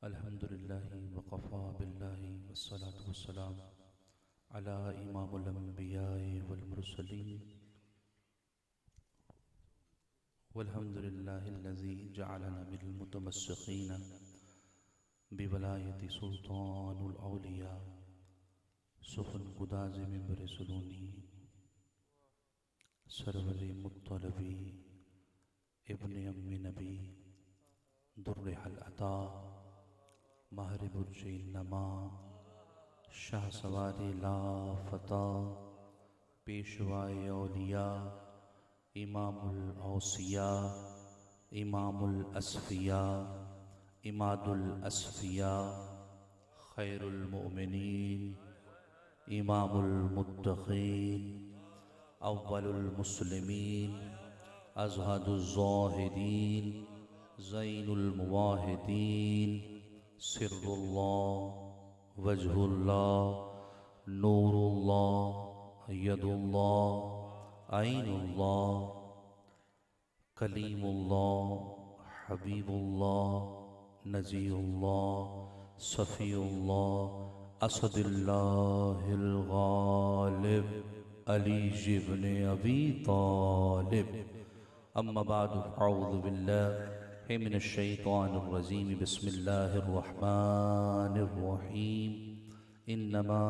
अल्हम्दुलिल्लाहि वक़फ़ा बिल्लाहि वस्सलातु वस्सलाम अला इमामुल अंबिया'i वल मुरसलीन वल्हम्दुलिल्लाहिल्लज़ी जअलना मिनल मुतमस्सिकीन बिवलायति सुल्तानुल औलिया सुफ़न गुदाज़ मिंबर सुलूनी सरवरे मुत्तलबी इब्ने अम्मी नबी दुर्र हल अता महरिबुर्ज नमा शाह सवारे ला फता पेशवाए औलिया इमामुल औसिया इमामुल अस्फिया इमादुल अस्फिया खैरुल मोमिनीन इमामुल मुत्तक़ीन अव्वलुल मुस्लिमीन अज़हदुज़ ज़ाहिदीन ज़ैनुल मुवाहिदीन सिर्रुल्लाह वजहुल्लाह नूरुल्लाह यदुल्लाह ऐनुल्लाह कलीमुल्लाह हबीबुल्लाह नज़ीरुल्लाह सफ़ीउल्लाह असदुल्लाहिल गालिब अली इब्न अबी तालिब अम्मा बादु अऊज़ु बिल्लाहि मिनश शैतानिर रजीम बिस्मिल्लाहिर रहमानिर रहीम इन्नमा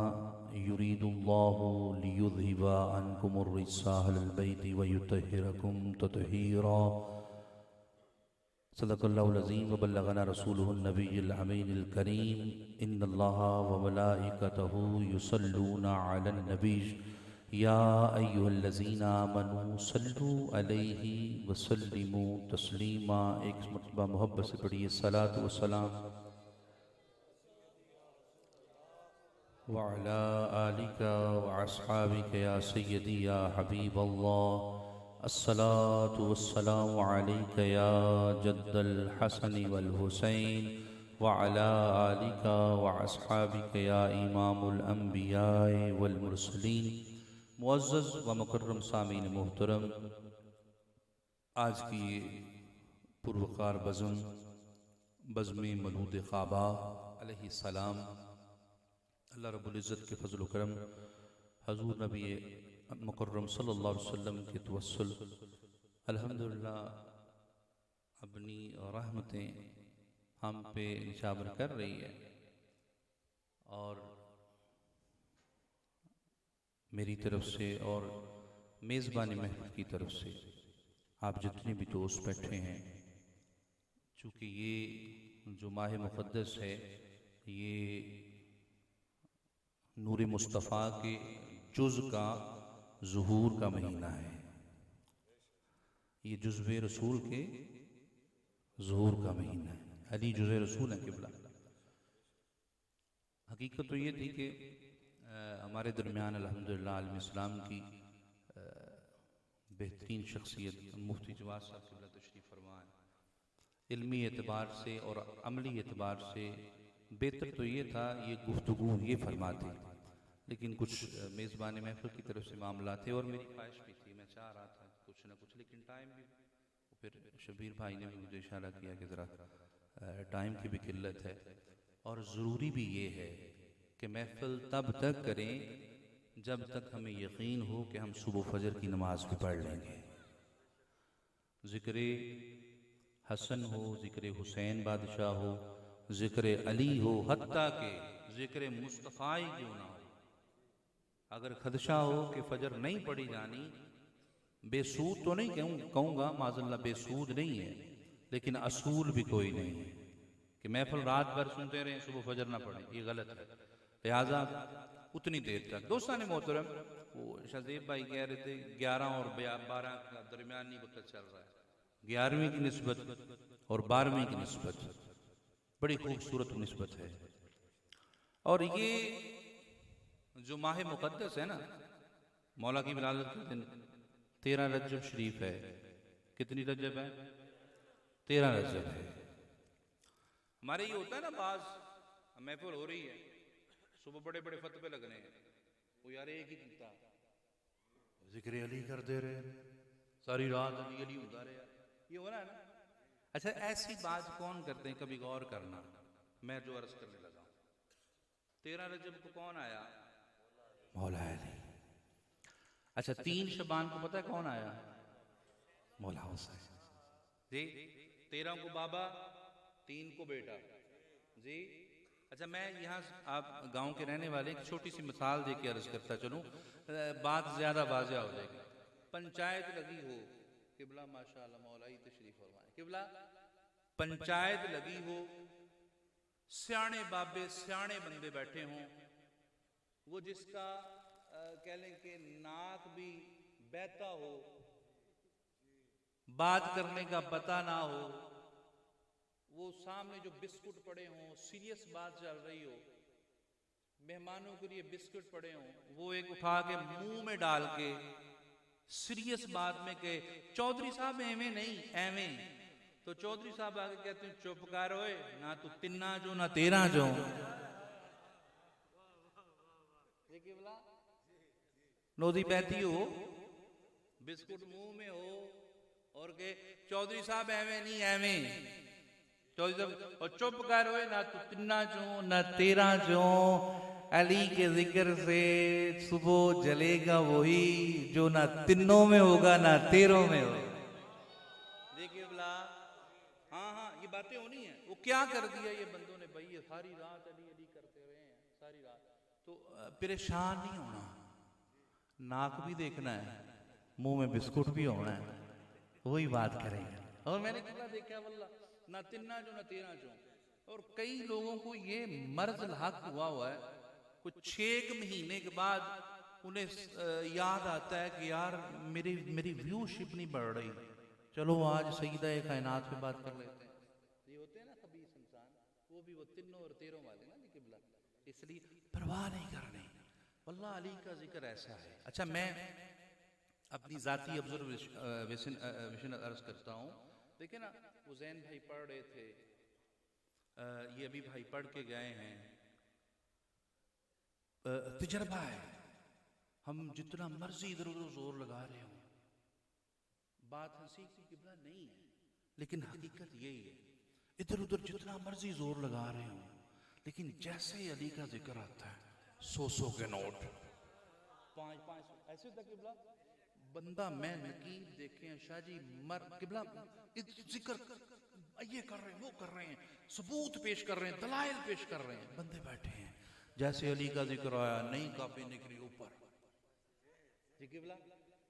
युरीदुल्लाहु लियुज़हिबा अन्कुमुर रिज्सा अहलल बैति व युतहिरकुम तत्हीरा सदक़ल्लाहुल अज़ीम व बल्लगना रसूलुहुन नबियुल अमीनुल करीम इन्नल्लाहा व मलाइकतहु युसल्लूना अलन नबी या अय्युहल्लज़ीना आमनू सल्लू अलैहि व सल्लिमू तस्लीमा। एक मरतबा मोहब्बत से पढ़िए सलातु व सलाम व अला आलिका व अस्हाबिका या सय्यदी या हबीबल्लाह अस्सलातु वस्सलामु अलैका या जद्दल हसन वल हुसैन व अला आलिका व अस्हाबिका या इमामुल अंबिया'i वल मुरसलीन। मुअज़्ज़ज़ व मुकर्रम सामीन मोहतरम, आज की पुरवकार बज़्म मलूद ख़ाबा अलैहिस्सलाम अल्लाह रब्बुल इज़्ज़त के फ़ज़ल व करम हज़ूर नबी मुकर्रम सल्लल्लाहु अलैहि वसल्लम के तवस्सुल अल्हम्दुलिल्लाह अपनी रहमतें हम पे निशावर कर रही है और मेरी तरफ से और मेज़बानी महफ़िल की तरफ से आप जितने भी दोस्त बैठे हैं, चूँकि ये जो माह मुक़द्दस है ये नूर मुस्तफ़ा के जुज़ का ज़ुहूर का महीना है, ये जुज़्व रसूल के ज़ुहूर का महीना है। अली जुज़्व रसूल है क़िबला। हकीकत तो ये थी कि हमारे दरमियान अल्हम्दुलिल्लाह आलम इस्लाम की बेहतरीन शख्सियत मुफ्ती जवाद साहब क़िबला तशरीफ़ फरमा है। इल्मी एतबार से और अमली एतबार से बेहतर तो ये था ये गुफ्तगू ये फरमाते, लेकिन कुछ मेज़बान महफ़िल की तरफ से मामला थे और मेरी ख्वाहिश भी थी, मैं चाह रहा था कुछ ना कुछ, लेकिन टाइम भी, फिर शबीर भाई ने भी मुझे इशारा किया कि ज़रा टाइम की भी किल्लत है और ज़रूरी भी ये है कि महफ़िल तब तक करें जब तक हमें यकीन हो कि हम सुबह फजर की नमाज भी पढ़ लेंगे। ज़िक्र हसन हो, ज़िक्र हुसैन बादशाह हो, ज़िक्र अली हो, हत्ता के ज़िक्र मुस्तफ़ा ही क्यों ना हो, अगर खदशा हो कि फजर नहीं पढ़ी जानी, बेसूद तो नहीं कहूँगा, माज़अल्लाह बेसूद नहीं है, लेकिन असूल भी कोई नहीं है कि महफ़िल रात भर सुनते रहें सुबह फजर ना पढ़ें, ये गलत है। लिहाजा उतनी देर तक दोस्तान मोहतरम, वो शज़ेब भाई कह रहे थे 11 और 12 का दरमियानी वक्त चल रहा है, 11वीं की निस्बत और 12वीं की निस्बत बड़ी खूबसूरत निस्बत है। और ये जो माह मुक़द्दस है ना, मौला की विलादत के दिन 13 रजब शरीफ है। कितनी रजब है? 13 रजब है। हमारे ये होता है ना, बाज महफिल हो रही है, सुबह बड़े बड़े फतवे लगने हैं, वो यार एक ही कीता जिक्र अली कर दे रहे, सारी रात अली अली होता रहे, ये हो रहा है ना। अच्छा, ऐसी बात कौन करते हैं? कभी गौर करना, मैं जो अर्ज करने लगा हूं, 13 रजब को कौन आया? मौला अली। अच्छा, 3 शबान को पता है कौन आया? मौला हुसैन जी। 13 को बाबा, 3 को बेटा जी। अच्छा, मैं यहाँ, आप गांव के रहने वाले, एक छोटी सी मिसाल दे के अर्ज करता चलूं, बात ज्यादा वाज़िया हो जाएगी। पंचायत लगी हो, किबला माशाअल्लाह मौला ही तशरीफ फरमाए, किबला पंचायत लगी हो, सियाने बाबे सियाने बंदे बैठे हों, वो जिसका कह लें कि नाक भी बहता हो, बात करने का पता ना हो, वो सामने जो बिस्कुट पड़े हों, सीरियस बात चल रही हो, मेहमानों के लिए बिस्कुट पड़े हों, वो एक उठा के मुंह में डाल के सीरियस बात में कहे, चौधरी साहब एवें नहीं एवें, तो चौधरी साहब आगे कहते हैं, चुप कर ओए, ना तू 3 जो ना 13 जो। नोदी बैठी हो, बिस्कुट मुंह में हो और के चौधरी साहब एवें नहीं एवें, चौधरी साहब और चुप कर ओए, ना तू 3 जो ना 13 जो। अली के जिक्र से सुबह जलेगा वही जो ना 3 में होगा ना 13 में होगा। देखिए बोला, हाँ हाँ ये बातें होनी है। वो क्या कर दिया ये बंदों ने भाई, ये सारी रात अली अली करते रहे हैं सारी रात। तो परेशान नहीं होना, नाक भी देखना है, मुंह में बिस्कुट भी होना है, वही बात करेंगे। और मैंने कितना देखा वल्ला, ना 3 जो ना 13 जो। और कई लोगों को ये मर्ज लाक हुआ है, कुछ 6 महीने के बाद उन्हें याद आता है कि यार मेरी व्यूशिप नहीं बढ़ रही, चलो आज सईदा कायनात पे बात कर लेते हैं। ये होते हैं ना खबीस इंसान, वो भी वो 3 और 13 वाले ना किबला, इसलिए परवाह नहीं करनी। वल्लाह अली का जिक्र ऐसा है। अच्छा, मैं अपनी जाती ऑब्जर्वेशन अर्ज करता हूँ। देखिए ना, हुसैन भाई पढ़ रहे थे, ये अभी भाई पढ़ के गए हैं, तजर्बा है। हम जितना मर्जी इधर उधर जोर लगा रहे हो, बात हंसी की किबला नहीं है, लेकिन हकीकत यही है। इधर उधर जितना मर्जी जोर लगा रहे हो, लेकिन जैसे ही अली का जिक्र आता है, 100 के नोट, 500 ऐसे होता किबला। बंदा मैं नकीब देखे हैं शाह जी मर किबला, जिक्र ये कर रहे हैं, वो कर रहे हैं, सबूत पेश कर रहे हैं, दलाइल पेश कर रहे हैं, बंदे बैठे हैं, जैसे अली का जिक्र आया नई काफी निकली ऊपर जी किबला।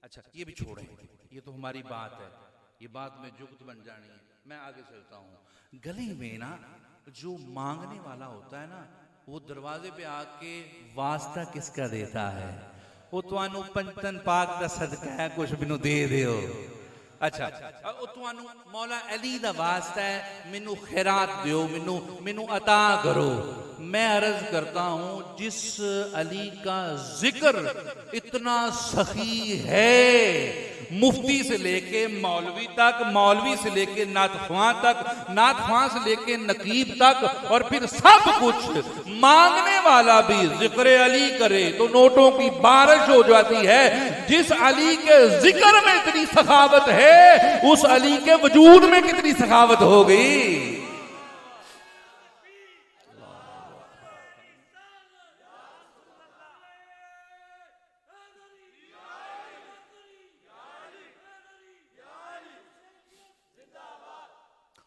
अच्छा, ये भी छोड़े, ये तो हमारी बात है, ये बात में जुगत बन जानी है। मैं आगे चलता हूँ। गली में ना जो मांगने वाला होता है ना, वो दरवाजे पे आके वास्ता किसका देता है? वो तुहानू पंचतन पाक दा सदका है, कुछ मैनू दे दियो। अच्छा, तुहानू मौला अली दा वास्ता है, मैनू खैरात दियो, मैनू अता करो। मैं अर्ज करता हूं, जिस अली का जिक्र इतना सखी है, मुफ्ती से लेके मौलवी तक, मौलवी से लेके नातख्वां तक, नातख्वां से लेके नकीब तक, और फिर सब कुछ मांगने वाला भी जिक्र अली करे तो नोटों की बारिश हो जाती है। जिस अली के जिक्र में इतनी सखावत है, उस अली के वजूद में कितनी सखावत हो गई।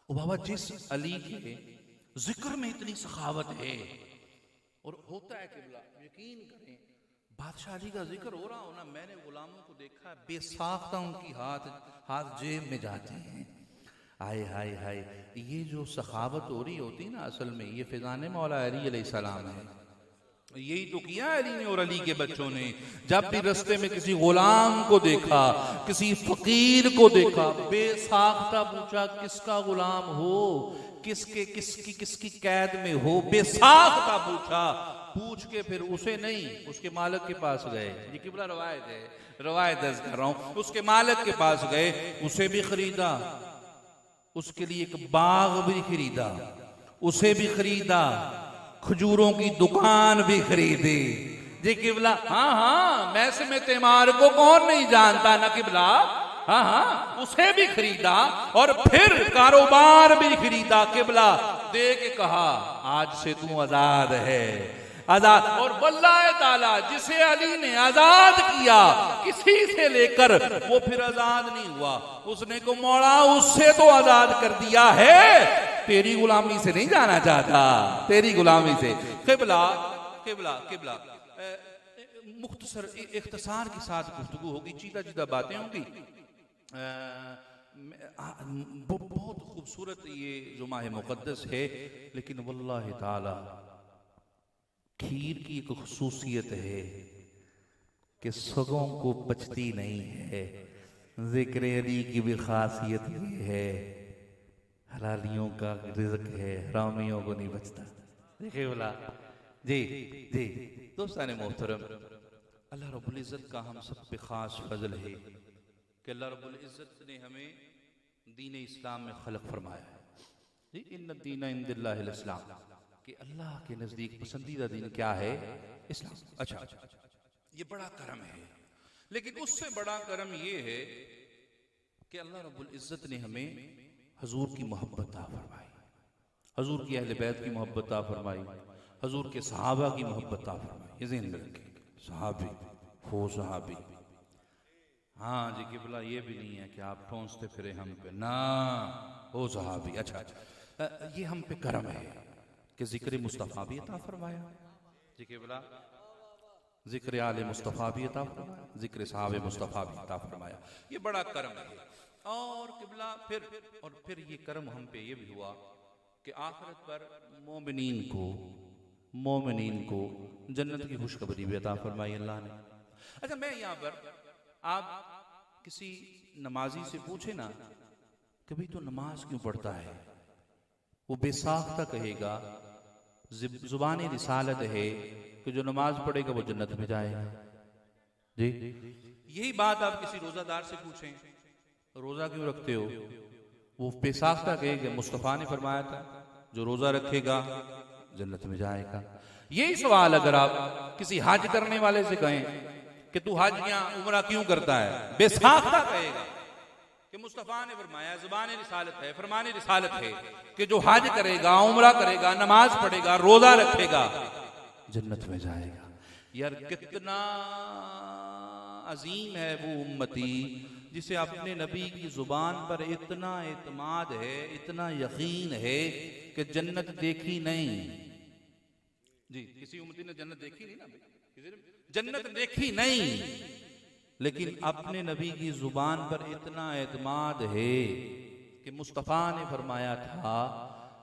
ओ बाबा, जिस अली के जिक्र में इतनी सखावत है, और होता है किबला, यकीन करें, बादशाह अली का जिक्र हो रहा हो ना, मैंने गुलामों को देखा बेसाख्ता उनकी हाथ जेब में जाते हैं। हाय हाय हाय, ये जो सखावत हो रही होती ना, असल में ये फिजान मौला अली अलैहिस्सलाम है। यही तो किया अली ने और अली के बच्चों ने। जब भी रास्ते में किसी गुलाम को देखा, किसी फकीर को देखा, बेसाख्ता पूछा किसका गुलाम हो, किसकी कैद में हो, बेसाख्ता पूछा। पूछ के फिर उसे नहीं, उसके मालिक के पास गए। ये किबला रवायत है, रवायत दर्ज कर रहा हूं। उसके मालिक के पास गए, उसे भी खरीदा, उसके लिए एक बाग भी खरीदा, उसे भी खरीदा, खजूरों की दुकान भी खरीदी। जी किबला, हाँ हाँ, मैसे में तेमार को कौन नहीं जानता ना किबला। हाँ हाँ, उसे भी खरीदा और फिर कारोबार भी खरीदा किबला। दे के कहा आज से तू आजाद है, आजाद। और वल्लाह ताला जिसे अली ने आजाद किया किसी से लेकर वो फिर आजाद नहीं हुआ, उसने को मौला उससे तो आजाद कर दिया है, तेरी गुलामी से नहीं जाना चाहता, तेरी गुलामी से। किबला किबला किबला मुख्तसर इख्तिसार के साथ गुफ्तगू होगी, चीदा चीदा बातें होंगी। बहुत खूबसूरत ये जो माह मुक़द्दस है, लेकिन वल्लाह ताला खीर की एक खुसूसियत है कि सगों को पचती नहीं है। ज़िक्र अली की भी खासियत ये है, हलालियों का रिज़्क़ है, हरामियों को नहीं बचता। देखिए बोला जी जी दोस्तान मोहतरम, अल्लाह रब्बुल इज़्ज़त का हम सब पे ख़ास फजल है कि अल्लाह रब्बुल इज़्ज़त ने हमें दीन इस्लाम में खलक फरमाया है। जी इन्न दीन इंदल्लाहिल इस्लाम, कि अल्लाह के नज़दीक पसंदीदा दीन क्या है? इस्लाम। अच्छा, ये बड़ा करम है, लेकिन उससे बड़ा करम ये है कि अल्लाह रब्बुल इज़्ज़त ने हमें हजूर की मोहब्बत अता फरमाई, हजूर की अहले बैत की मोहब्बत अता फरमाई, हजूर के सहाबा की मोहब्बत अता फरमाई। ये ज़हन में रखें, सहाबी हो सहाबी। हाँ जी किबला ये भी नहीं है कि आप ठोंसते फिरे हम पे, ना हो सहाबी। अच्छा, ये हम पे करम है कि जिक्र मुस्तफ़ा भी अता फरमाया, जी किबला जिक्र आले मुस्तफ़ा भी अता फरमाया, जिक्र साहब मुस्तफ़ा भी अता फरमाया। ये बड़ा करम है। और किबला फिर ये करम हम पे ये भी हुआ कि आखिरत पर मोमिनीन को जन्नत की खुशखबरी भी अता फरमाई अल्लाह ने। अच्छा, मैं यहाँ पर आप किसी नमाजी से पूछे ना कि भाई तो नमाज क्यों पढ़ता है, वो बेसाख्ता कहेगा जुबानी रिसालत है कि जो नमाज पढ़ेगा वो जन्नत में जाएगा। जी यही बात आप किसी रोजादार से पूछें, रोजा क्यों रखते हो, वो बेसाख्ता कहेगा मुस्तफ़ा ने फरमाया था जो रोजा रखेगा जन्नत में जाएगा। यही सवाल अगर आप किसी हज करने वाले से कहें कि तू हज या उम्रा क्यों करता है, बेसाख्ता कहेगा कि मुस्तफ़ा ने फरमाया, ज़ुबान रिसालत है, फरमान रिसालत है कि जो हज करेगा, उम्रा करेगा, नमाज पढ़ेगा, रोजा रखेगा जन्नत में जाएगा। यार कितना अजीम है वो उम्मती जिसे अपने नबी की जुबान पर इतना एतमाद है, इतना यकीन है कि जन्नत देखी नहीं। जी किसी उम्मती ने जन्नत देखी नहीं ना, किसी ने जन्नत देखी नहीं, लेकिन अपने नबी की जुबान पर इतना एतमाद है कि मुस्तफ़ा ने फरमाया था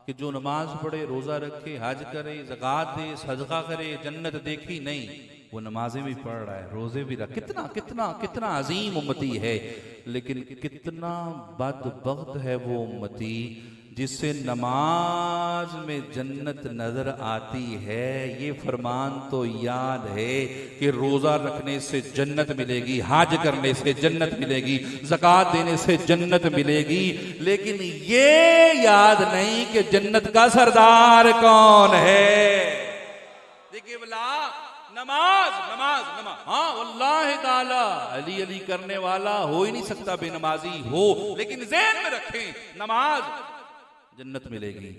कि जो नमाज पढ़े, रोजा रखे, हज करे, ज़कात दे, सदका करे, जन्नत देखी नहीं। वो नमाजें भी पढ़ रहा है, रोजे भी रख, कितना कितना कितना अजीम उम्मती है। लेकिन कितना बदबख्त है वो उम्मती जिससे नमाज में जन्नत नजर आती है। ये फरमान तो याद है कि रोजा रखने से जन्नत मिलेगी, हज करने से जन्नत मिलेगी, ज़कात देने से जन्नत मिलेगी, लेकिन ये याद नहीं कि जन्नत का सरदार कौन है। देखिए बोला नमाज नमाज नमाज, हाँ वल्लाह ताला अली अली करने वाला हो ही नहीं सकता बेनमाजी हो, लेकिन ज़हन में रखें नमाज जन्नत मिलेगी,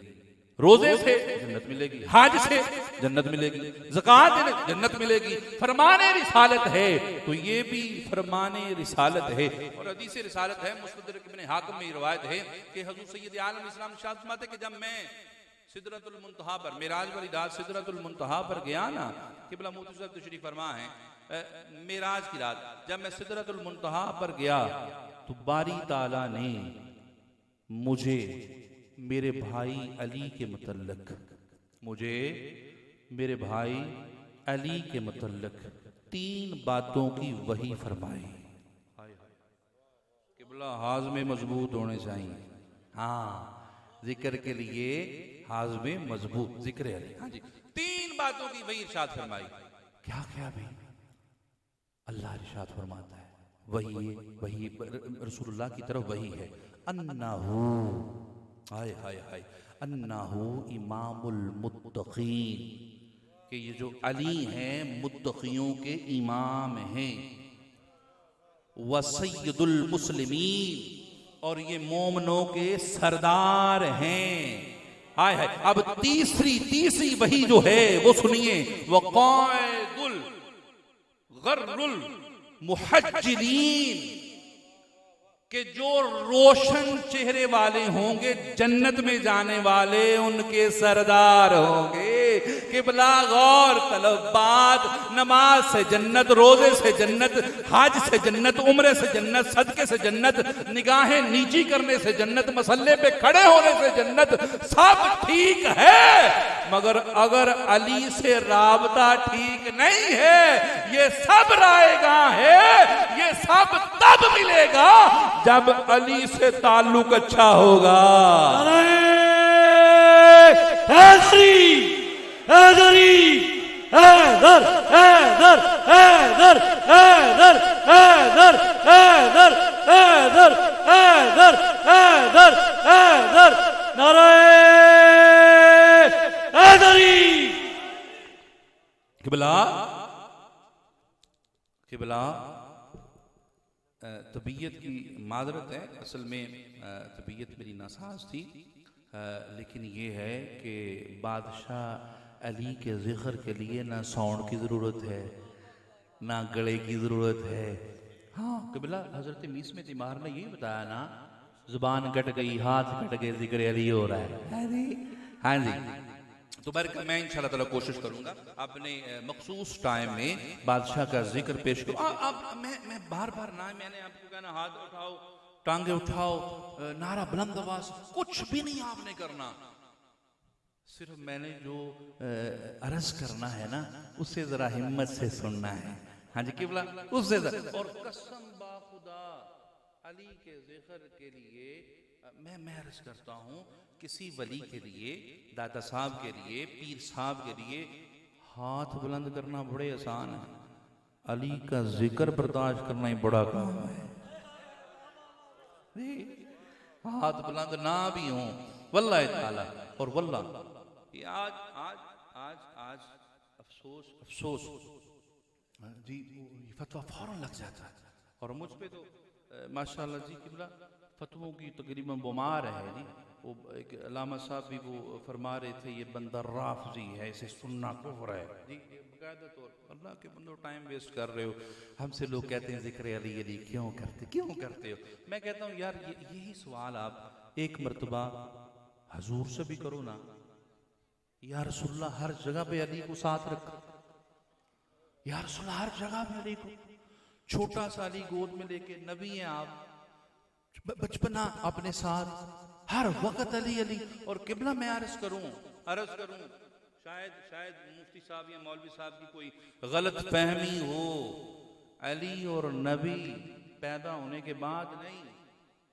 रोजे से जन्नत मिलेगी, हज से जन्नत मिलेगी, ज़कात देने जन्नत मिलेगी। फरमाने रिसालत है तो ये भी फरमाने रिसालत है। और हदीस रिसालत है, मुस्तदरक इब्न हाकिम में रिवायत है कि हुज़ूर सय्यद आलम इस्लाम इरशाद फरमाते कि जब मैं सिदरतुल मुंतहा पर, मेराज वाली रात सिदरतुल मुंतहा पर गया ना, किबला मोहतरम साहब तशरीफ फरमा है, मेराज की रात जब मैं सिदरतुल मुंतहा पर गया तो बारी ताला ने मुझे मेरे भाई अली के मुतल्लिक, मुझे मेरे भाई अली के मुतल्लिक 3 बातों की वही फरमाई। किबला हाज़मे मजबूत होने चाहिए। हाँ जिक्र के लिए हाज़मे मजबूत, जिक्र अली। हाँ जी 3 बातों की वही इरशाद फरमाई। क्या क्या भाई? अल्लाह इरशाद फरमाता है, वही रसूलुल्लाह की तरफ वही है, अन्नहू, हाय हाय हाय, अन्नहू इमामुल मुत्तकीन, कि ये जो अली हैं मुत्तकियों के इमाम हैं, व सय्यदुल मुस्लिमीन, और ये मोमनों के सरदार हैं। हाय हाय। अब तीसरी वही जो है वो सुनिए, वक़ाइदुल गर्रुल मुहज्जिलीन, कि जो रोशन चेहरे वाले होंगे जन्नत में जाने वाले उनके सरदार होंगे। किबला गौर तलब बात, नमाज से जन्नत, रोजे से जन्नत, हज से जन्नत, उम्रे से जन्नत, सदके से जन्नत, निगाहें नीची करने से जन्नत, मसल्ले पे खड़े होने से जन्नत, सब ठीक है, मगर अगर अली से राबता ठीक नहीं है, ये सब रायगा है, ये सब तब मिलेगा जब अली से ताल्लुक अच्छा होगा। किबला तबीयत की मादरत है, असल में तबीयत मेरी नासाज थी, लेकिन ये है कि बादशाह अली के ज़िक्र के लिए ना साउंड की ज़रूरत है ना गले की ज़रूरत है। हाँ किबला हज़रत मीस में तिमार ने यही बताया ना, ज़ुबान कट गई, हाथ कट गए, ज़िक्र अली हो रहा है। हाँ जी, तो मैं इंशाअल्लाह ताला कोशिश करूंगा अपने मखसूस टाइम में बादशाह का जिक्र पेश करूं। अब मैं बार बार ना मैंने आपको कहना हाथ उठाओ, टांगे उठाओ, नारा बुलंद आवाज, कुछ भी नहीं आपने करना, सिर्फ मैंने जो अर्ज करना है ना उससे जरा हिम्मत से सुनना है। हाँ जी किबला, उससे और कसम बा खुदा अली के जिक्र के लिए मैं अर्ज करता हूँ, किसी वली के लिए, दादा साहब के लिए, पीर साहब के लिए हाथ बुलंद करना बड़े आसान है, अली का जिक्र बर्दाश्त करना ही बड़ा काम है। हाथ बुलंद ना भी हो वल्लाह ताला, और वल्लाह ये आज अफसोस जी फतवा फौरन लग जाता है, और मुझ पे तो माशाल्लाह जी किबला फतवों की तकरीबन बुमार है जी। वो एक अलामा साहब भी वो फरमा रहे थे, ये बंदा राफ़ज़ी है, इसे सुनना कुफ्र है जी, बाकायदा तौर पर। अल्लाह के बंदो टाइम वेस्ट कर रहे हो। हमसे लोग कहते हैं ज़िक्र अली अली क्यों करते हो? मैं कहता हूँ यार यही सवाल आप एक मरतबा हजूर से भी करो ना, या रसूलुल्लाह हर जगह पे अली को साथ रख, या रसूलुल्लाह हर जगह पे अली को, छोटा सा अली गोद में लेके, नबी हैं आप, बचपना अपने साथ, हर वक्त अली अली। और किबला मैं अर्ज करूं शायद मुफ्ती साहब या मौलवी साहब की कोई गलत फहमी हो, अली और नबी पैदा होने के बाद नहीं,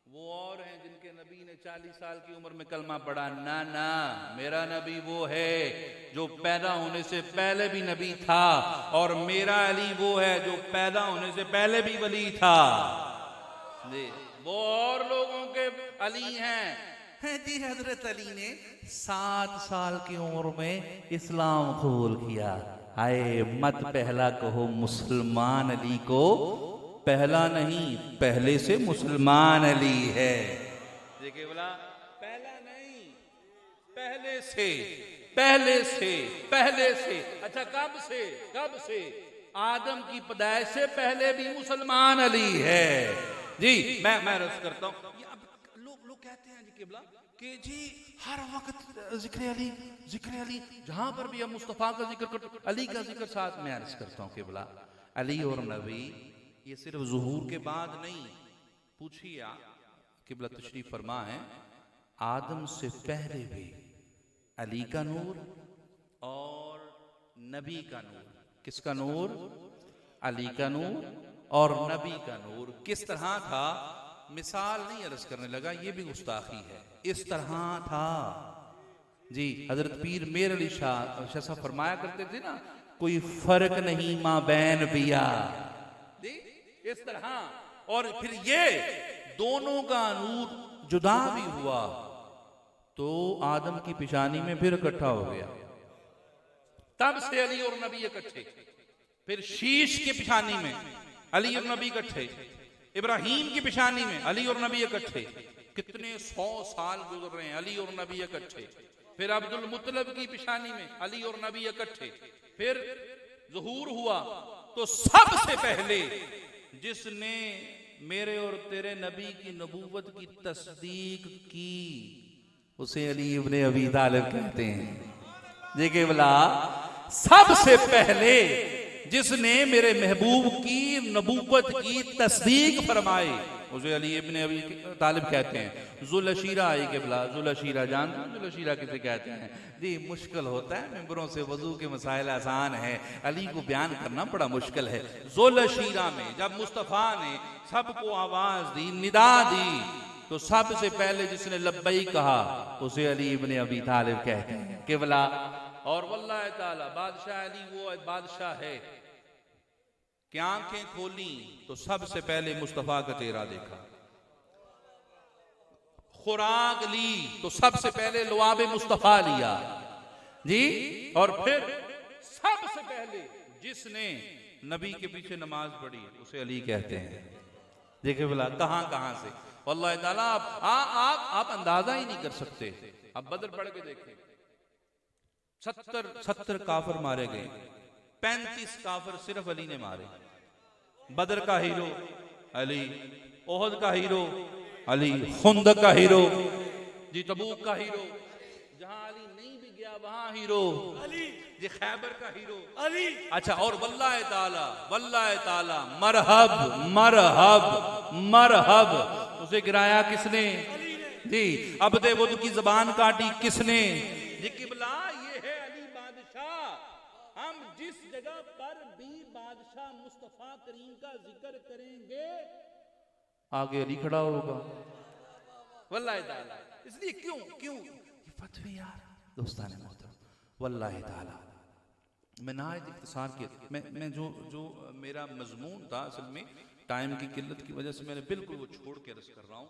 वो और हैं जिनके नबी ने 40 साल की उम्र में कलमा पढ़ा। ना, मेरा नबी वो है जो पैदा होने से पहले भी नबी था, और मेरा अली वो है जो पैदा होने से पहले भी वली था जी। वो और लोगों के अली हैं जी। हजरत अली ने 7 साल की उम्र में इस्लाम कबूल किया। हाय मत पहला कहो मुसलमान अली को, पहला नहीं पहले से मुसलमान अली है। देखिए बोला पहला नहीं, पहले से। अच्छा कब से? आदम की पैदाइश से पहले भी मुसलमान अली है जी। मैं रस करता हूँ। लोग कहते हैं जी किबला कि जी हर वक्त जिक्र अली जहां पर भी हम मुस्तफा का जिक्र करते, अली का जिक्र साथ में अर्ज करता हूँ किबला, अली और नबी ये सिर्फ ज़ुहूर के बाद नहीं, पूछिए किबला तशरीफ फरमा है, आदम से पहले भी अली का नूर और नबी का नूर। किसका नूर? अली का नूर और नबी का नूर। किस तरह था? मिसाल नहीं अर्ज करने लगा, ये भी गुस्ताखी है, इस तरह था जी। हजरत पीर मेर अली शाह साहब फरमाया करते थे ना, कोई फर्क नहीं मां बैन पिया जी, इस तरह। और फिर ये दोनों का नूर जुदा भी हुआ तो आदम की पेशानी में फिर इकट्ठा हो गया, तब से अली और नबी इकट्ठे। फिर शीश की पेशानी में अली और नबी इकट्ठे, इब्राहिम की पेशानी में अली और नबी इकट्ठे। कितने 100 साल गुजर रहे हैं, अली और नबी इकट्ठे। फिर अब्दुल मुत्तलब की पेशानी में अली और नबी इकट्ठे, फिर ज़ुहूर हुआ तो सबसे पहले जिसने मेरे और तेरे नबी की नबूवत की तस्दीक की उसे अली इब्ने अबी तालिब कहते हैं। देखिए बोला, सबसे पहले जिसने मेरे महबूब की नबूवत की तस्दीक फरमाई उसे अली इब्ने अबी तालिब कहते हैं। जुलशीरा आई के बिला, जुलशीरा जानते हैं जुलशीरा किसे कहते हैं जी? मुश्किल होता है, मेंबरों से वजू के मसाइल आसान है, अली को बयान करना बड़ा मुश्किल है। जुलशीरा में जब मुस्तफ़ा ने सबको आवाज दी, निदा दी, तो सबसे पहले जिसने लब्बई कहा उसे अली इब्ने अबी तालिब कहते हैं कि बिला। और वल्लाह ताला बादशाह अली वो बादशाह है कि आंखें खोली तो सबसे पहले मुस्तफा का चेहरा देखा, खुराक ली तो सबसे पहले लुआब मुस्तफा लिया जी, और फिर सबसे पहले जिसने नबी के पीछे नमाज पढ़ी उसे अली कहते हैं। देखिए बोला कहां कहां से, वल्लाह ताला आप अंदाजा ही नहीं कर सकते। अब बदर पढ़ के देखें, 70 काफिर मारे गए, 35 काफिर सिर्फ अली ने मारे। बदर का हीरो अली, ओहद का हीरो अली, खुंदक का हीरो जी, तबूक का हीरो, जहां अली नहीं भी गया वहां हीरो अली जी, खैबर का हीरो अली। अच्छा, और वल्लाह ताला मरहब मरहब मरहब उसे गिराया किसने जी? अब्दे वुद की जबान काटी किसने जी? किबला ये है अली बादशाह। हम जिस जगह पर भी बादशाह मुस्तफा करीम का जिक्र करेंगे आगे अली खड़ा होगा, वल्लाह ताला। इसलिए क्यों क्यों ये फतवे यार दोस्तान मोहतरम, वल्लाह ताला मैं ना इख्तिसार किया, मैं जो मेरा मजमून था असल में टाइम की किल्लत की वजह से मैंने बिल्कुल वो छोड़ के अर्ज कर रहा हूँ,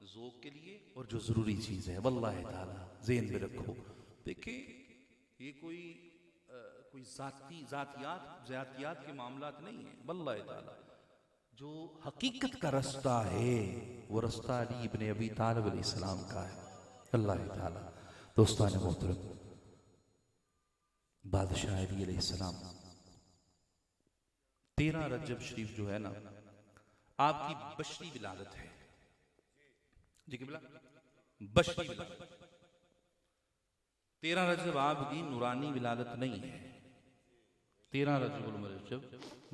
ज़ौक़ के लिए और जो ज़रूरी चीज़ है वल्लाह ताला ज़हन में रखो। देखिए ये कोई ज़ातियात के मामलात नहीं है, वल्लाह ताला जो हकीकत का रास्ता है वो रास्ता अली इब्ने अबी तालिब अलैहिस्सलाम का है, अल्लाह ताला। दोस्तान मोहतरम, बादशाह अली अलैहिस्सलाम 13 रजब शरीफ जो है ना आपकी बशरी विलादत है जी, किबला बशरी विलादत। 13 रजब आपकी नूरानी विलादत नहीं है, 13 रजब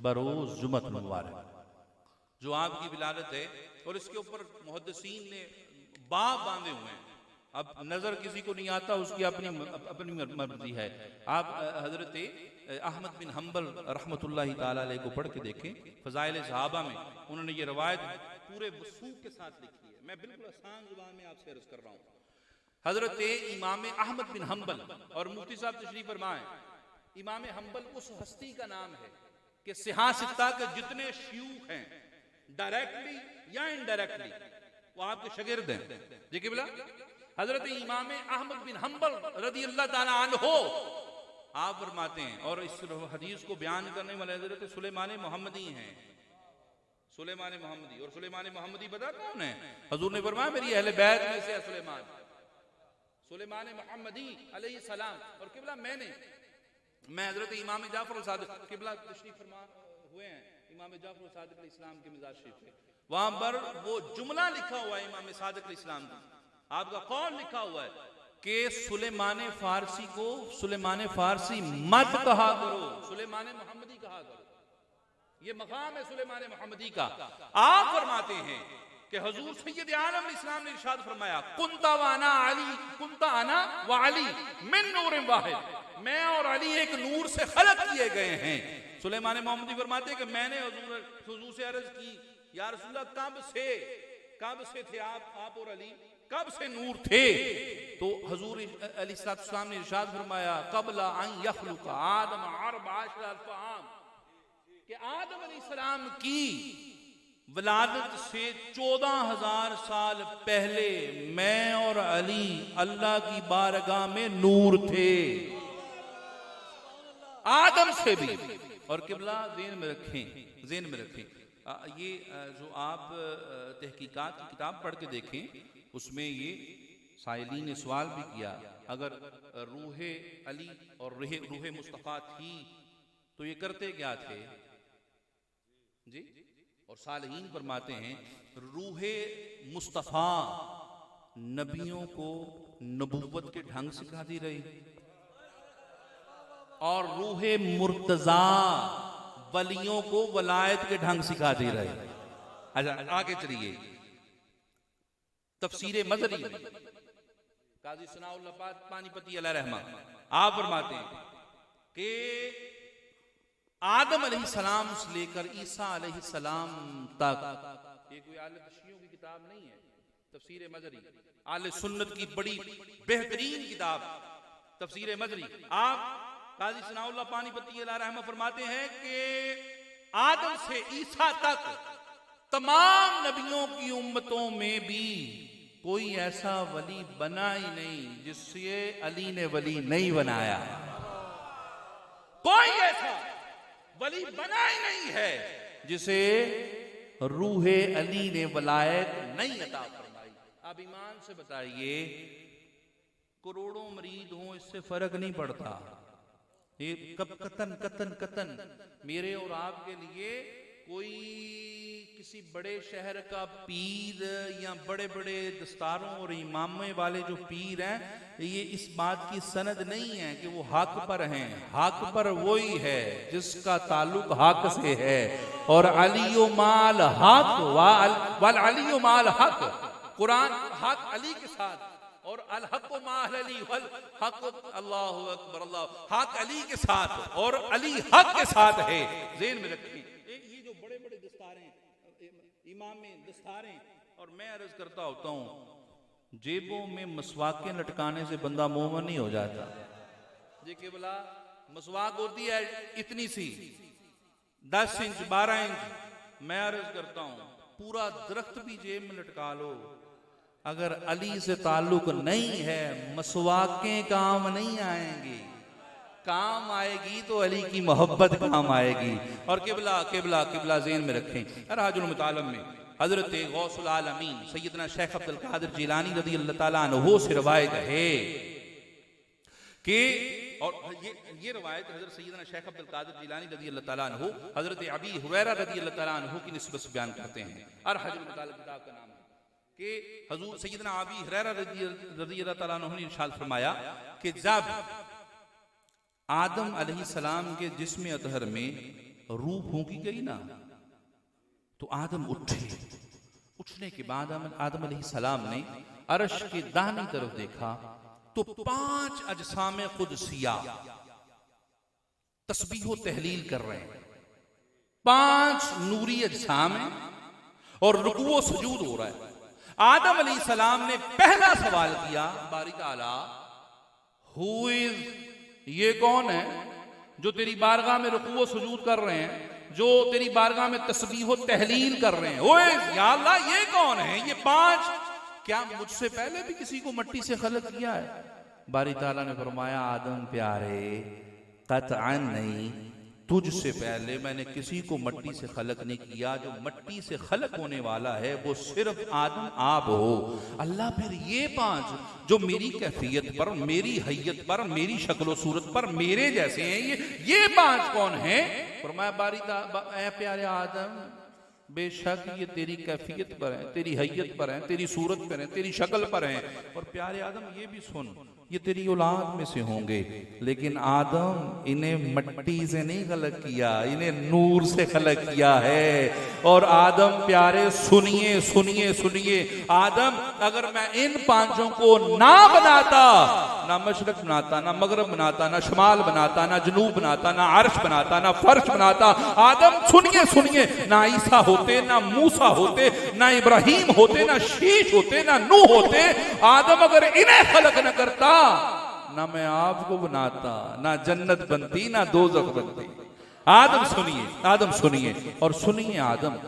बरोज जुमत मुबारक जो आपकी विलादत है, और इसके ऊपर मुहद्दिसीन ने बाब बांधे हुए हैं। अब नजर किसी को नहीं आता, उसकी अपनी मर्जी है। आप हजरत अहमद बिन हम्बल रहमतुल्लाहि ताला अलैह को पढ़ के देखें, फज़ाइल सहाबा में उन्होंने ये रवायत पूरे वसूख के साथ लिखी है। मैं बिल्कुल आसान ज़ुबान में आपसे अर्ज कर रहा हूँ। हजरत इमाम अहमद बिन हम्बल, और मुफ्ती साहब तशरीफ फरमाएं, इमाम हम्बल उस हस्ती का नाम है कि सियासता के जितने शयूख हैं डायरेक्टली या इनडायरेक्टली वो आपके शागिर्द हैं। देखिए बोला हजरत इमाम अहमद बिन हम्बल रज़ियल्लाहु ताला अन्हु आप फरमाते हैं, और इस हदीस को बयान करने वाले हजरत सुलेमान मोहम्मदी हैं। सुलेमान मोहम्मदी, और सुलेमान मोहम्मदी पता कौन है? हजूर ने फरमाया मेरी अहले बैत में से सुलेमान मोहम्मदी अलैहि सलाम। और किबला मैं हजरत इमाम जाफर सादिक किबला तशरीफ फरमा हुए हैं, इमाम जाफर सादिक अलैहिस्सलाम के मिजाज शरीफ पे, वहां पर वो जुमला लिखा हुआ है इमाम सादिक अलैहिस्सलाम का, आपका कौल लिखा हुआ है कि सुलेमान फारसी को सुलेमान फारसी मत कहा करो, सुलेमान मोहम्मदी कहा करो। ये मकाम है सुलेमान मोहम्मदी का। आप फरमाते हैं कि हुजूर सैयद आलम इस्लाम ने इरशाद फरमाया कुंता वाना अली कुंता अना व अली मिन नूर वाहिद, मैं और अली एक नूर से खलक किए गए हैं। सुलेमान मोहम्मदी फरमाते हैं कि मैंने हुजूर से अर्ज की या रसूलल्लाह कब से थे आप और अली, कब से नूर थे? तो हुजूर अलैहिस्सलाम ने इरशाद फरमाया क़ब्ला अन यख़्लुक़ आदम 14 आम, कि आदम अलैहिस्सलाम की विलादत से 14,000 साल पहले मैं और अली अल्लाह की बारगाह में नूर थे, आदम से भी। और किबला ज़हन में रखें ये जो आप तहकीकात की किताब पढ़ के देखें उसमें ये साइलीन ने सवाल भी किया अगर रूहे अली और रूहे मुस्तफ़ा थी तो ये करते क्या थे जी? और सालिहीन फरमाते हैं रूहे मुस्तफ़ा नबियों को नबूवत के ढंग सिखाती रही और रूहे मुर्तजा वलियों को वलायत के ढंग सिखाती रही। अच्छा आगे चलिए, तफसीरे मजरी में काजी सनाउल्लाह पानीपती अलैहि रहमा आप फरमाते हैं कि आदम अलैहिस्सलाम से लेकर ईसा अलैहिस्सलाम तक, ये कोई आले तशरीह की किताब नहीं है, तफसीरे मजरी आले सुन्नत की बड़ी बेहतरीन किताब तफसीरे मजरी। आप काजी सनाउल्लाह पानीपती अलैहि रहमा फरमाते हैं कि आदम से ईसा तक तमाम नबियों की उम्मतों में भी कोई ऐसा वली बना ही नहीं जिससे अली ने वली नहीं बनाया। कोई ऐसा वली बना ही नहीं है जिसे रूहे अली ने वलायत नहीं अता फरमाई। आप ईमान से बताइए, करोड़ों मरीद हों इससे फर्क नहीं पड़ता। ये कब कतन कतन कतन मेरे और आपके लिए कोई किसी बड़े शहर का पीर या बड़े बड़े दस्तारों और इमामे वाले जो पीर हैं, ये इस बात की सनद नहीं है कि वो हक पर हैं। हक पर वही है जिसका ताल्लुक हक से है। और अलियो माल हक वल अलियो माल हक, कुरान हक अली के साथ और अल हक माल अली वल हक, अल्लाहु अकबर, अल्लाह हक अली के साथ और अली हक के साथ है। ज़हन में रखिए, ये जो बड़े बड़े दस्तारें इमाम दस्तारें, और मैं अर्ज करता होता हूँ जेबों में मसवाकें लटकाने से बंदा मोमन नहीं हो जाता। ये केवला मसवाक होती है इतनी सी 10 इंच 12 इंच। मैं अर्ज करता हूँ पूरा दरख्त भी जेब में लटका लो, अगर अली से ताल्लुक नहीं है मसवाकें काम नहीं आएंगी। काम आएगी तो अली की मोहब्बत काम आएगी। और किबला किबला किबला ज़हन में रखें, राजुल मुतालम में हजरत गौसुल आलमीन सैयदना शेख अब्दुल कादिर जिलानी रज़ी अल्लाह ताला अन्हु से रवायत है कि, और ये रवायत हजरत सैयदना शेख अब्दुल कादिर जिलानी रज़ी अल्लाह ताला अन्हु हजरत अबी हुरैरा रज़ी अल्लाह ताला अन्हु की निस्बत से बयान करते हैं। और हजरत मुतालिब किताब का नाम है कि हजूर सैयदना अबी हुरैरा रज़ी अल्लाह ताला अन्हु ने इरशाद फरमाया कि जब आदम अलैहिस्सलाम के जिस्म अतहर में रूह फूंकी गई ना, तो आदम उठे। उठने के बाद आदम अलैहिस्सलाम ने अर्श की दाहिनी तरफ देखा तो 5 अजसाम कुदसिया तस्बीह तहलील कर रहे हैं। 5 नूरी अजसाम हैं और रुकू सुजूद हो रहा है। आदम अलैहिस्सलाम ने पहला सवाल किया, बारी ताला हु इज, ये कौन है जो तेरी बारगाह में रुकू सुजूद कर रहे हैं, जो तेरी बारगाह में तस्बीह तहलील कर रहे हैं। ओए या अल्लाह, ये कौन है? ये 5, क्या मुझसे पहले भी किसी को मट्टी से खलक किया है? बारी ताला ने फरमाया, आदम प्यारे, कतअन नहीं, तुझसे पहले मैंने किसी को मट्टी से खलक नहीं किया। जो मट्टी से खलक होने वाला है वो सिर्फ आदम आप हो। अल्लाह, फिर ये 5 जो मेरी कैफियत पर, मेरी हैयत पर, मेरी शक्ल सूरत पर मेरे जैसे हैं, ये 5 कौन हैं? फरमाया, बारी ऐ प्यारे आदम, बेशक ये तेरी कैफियत पर है, तेरी हैयत पर है, तेरी सूरत पर है, तेरी शक्ल पर है। और प्यारे आदम ये भी सुन, ये तेरी औलाद में से होंगे, लेकिन आदम इन्हें मट्टी से नहीं खलक किया, इन्हें नूर से खलक किया है। और आदम प्यारे सुनिए सुनिए सुनिए, आदम अगर मैं इन 5 को ना बनाता, ना मशरक बनाता, ना मगरब बनाता, ना शुमाल बनाता, ना जनूब बनाता, ना अर्श बनाता, ना फर्श बनाता, आदम सुनिए सुनिए, ना ईसा होते, ना मूसा होते, ना इब्राहिम होते, ना शीश होते, ना नूह होते। आदम अगर इन्हें खलक न करता, ना मैं आपको बनाता, ना जन्नत बनती, ना दोज़ख बनती। आदम सुनिए, आदम सुनिए, और सुनिए आदम,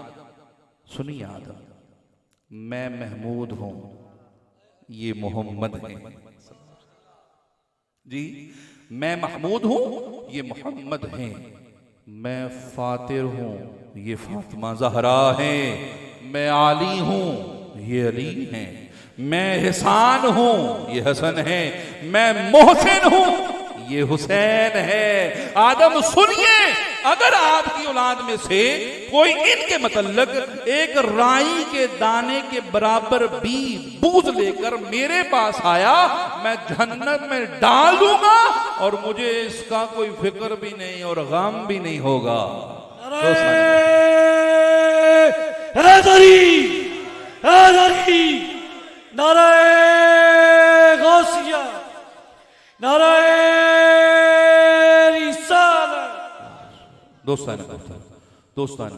सुनिए आदम, मैं महमूद हूं, ये मोहम्मद है जी। मैं महमूद हूं, ये मोहम्मद हैं। मैं फातिर हूं, ये फातिमा ज़हरा हैं। मैं आली हूं, ये अली हैं। मैं एहसान हूं, ये हसन है, मैं मोहसिन हूं, ये हुसैन है। आदम सुनिए, अगर आपकी औलाद में से कोई इनके मतलब एक राई के दाने के बराबर भी बूझ लेकर मेरे पास आया, मैं जहन्नम में डाल दूंगा और मुझे इसका कोई फिक्र भी नहीं और गम भी नहीं होगा। नाराए गौसिया, नाराए रिसालत। दोस्तान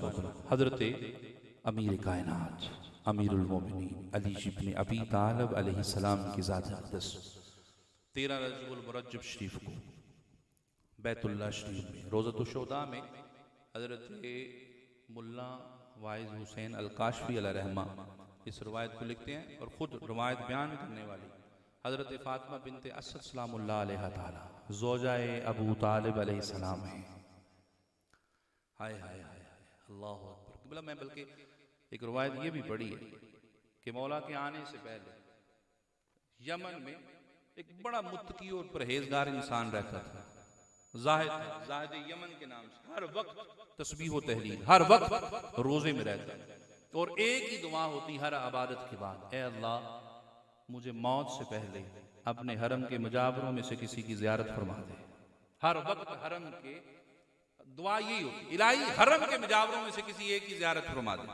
हजरत अमीर कायनात अमीरुल मोमिनीन अली इब्न अबी तालिब अलैहिस्सलाम की ज़ात अक़दस 13 रजबुल मुरज्जब शरीफ को बैतुल्लाह शरीफ में रोज़तुश शुहदा में हजरत मुल्ला वाइज हुसैन अल-काशफी अलैहिर्रहमा इस रवायत को लिखते हैं और ख़ुद रवायत बयान करने वाली हजरत फ़ातिमा बिनते असद सलामुल्लाह अलैहा ताला ज़ौजाए अबू तालिब अलैहिस्सलाम है। हाय हाय हाय अल्लाह अकबर। मैं बल्कि एक रवायत ये भी पढ़ी है कि मौला के आने से पहले यमन में एक बड़ा मुत्तकी और परहेजगार इंसान रहता था, जाहिद यमन के नाम से। हर वक्त तस्बीह व तहलील, हर वक्त रोजे में रहता और एक ही दुआ होती हर इबादत के बाद, ए अल्लाह मुझे मौत से पहले अपने हरम के मुजावरों में से किसी की ज़ियारत फरमा दे। हर वक्त हरम के दुआ यही होती, इलाही हरम के मुजावरों में से किसी एक की ज़ियारत फरमा दे।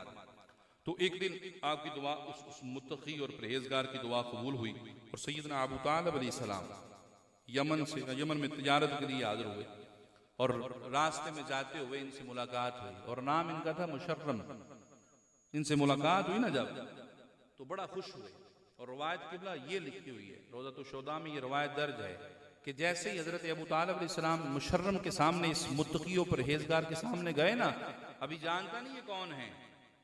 तो एक दिन आपकी दुआ उस मुत्तकी और परहेजगार की दुआ कबूल हुई और सैयदना अबू तालिब अलैहिस्सलाम यमन में तिजारत के लिए हाजिर हुए और रास्ते में जाते हुए इनसे मुलाकात हुई और नाम इनका था मुशर्रम। इनसे मुलाकात हुई ना जब, तो बड़ा खुश हुए। और रवायत किबला ये लिखी हुई है, रोज़तुश शुहदा में ये रवायत दर्ज है कि जैसे ही हजरत अबू तालिब अलैहिस्सलाम मुशर्रम के सामने, इस मुत्तकी और परहेजगार के सामने गए ना, अभी जानता नहीं ये कौन है,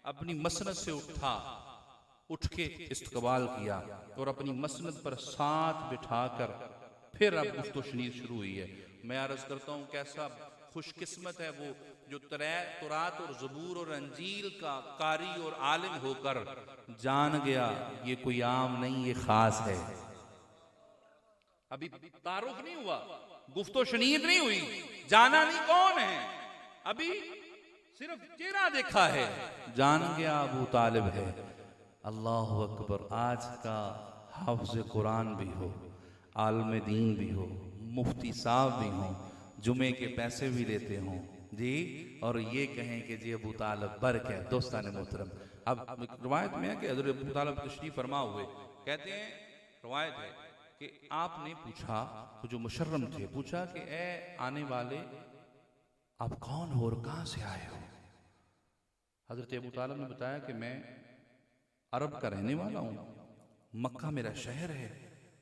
अपनी मसनद से उठ के इस्तकबाल किया और अपनी मसनद पर साथ बिठाकर फिर अब गुफ्तगू शुरू हुई है। मैं अर्ज करता हूँ कैसा खुशकिस्मत है वो जो तुरात और ज़बूर और अंजील का कारी और आलिम होकर जान गया ये कोई आम नहीं, ये खास है। अभी तारुफ नहीं हुआ, गुफ्तो शनीद नहीं हुई, जाना नहीं कौन है, अभी सिर्फ चेहरा देखा है, जान गया अबू तालिब है। अल्लाह अकबर। आज का हाफ़िज़ कुरान भी हो, आलिम दीन भी हो, मुफ्ती साहब भी हों, जुमे के पैसे भी लेते हों जी, और ये कहें कि जी अबू तालिब बर्क है। दोस्तान मोहतरम, अब रवायत में है कि हज़रत अबू तालिब तशरीफ़ फरमा हुए, कहते हैं रवायत है कि आपने पूछा, तो जो मुशर्रम थे पूछा कि ए आने वाले आप कौन हो और कहाँ से आए हो। हज़रत अबू तालिब ने बताया कि मैं अरब का रहने वाला हूँ, मक्का मेरा शहर है,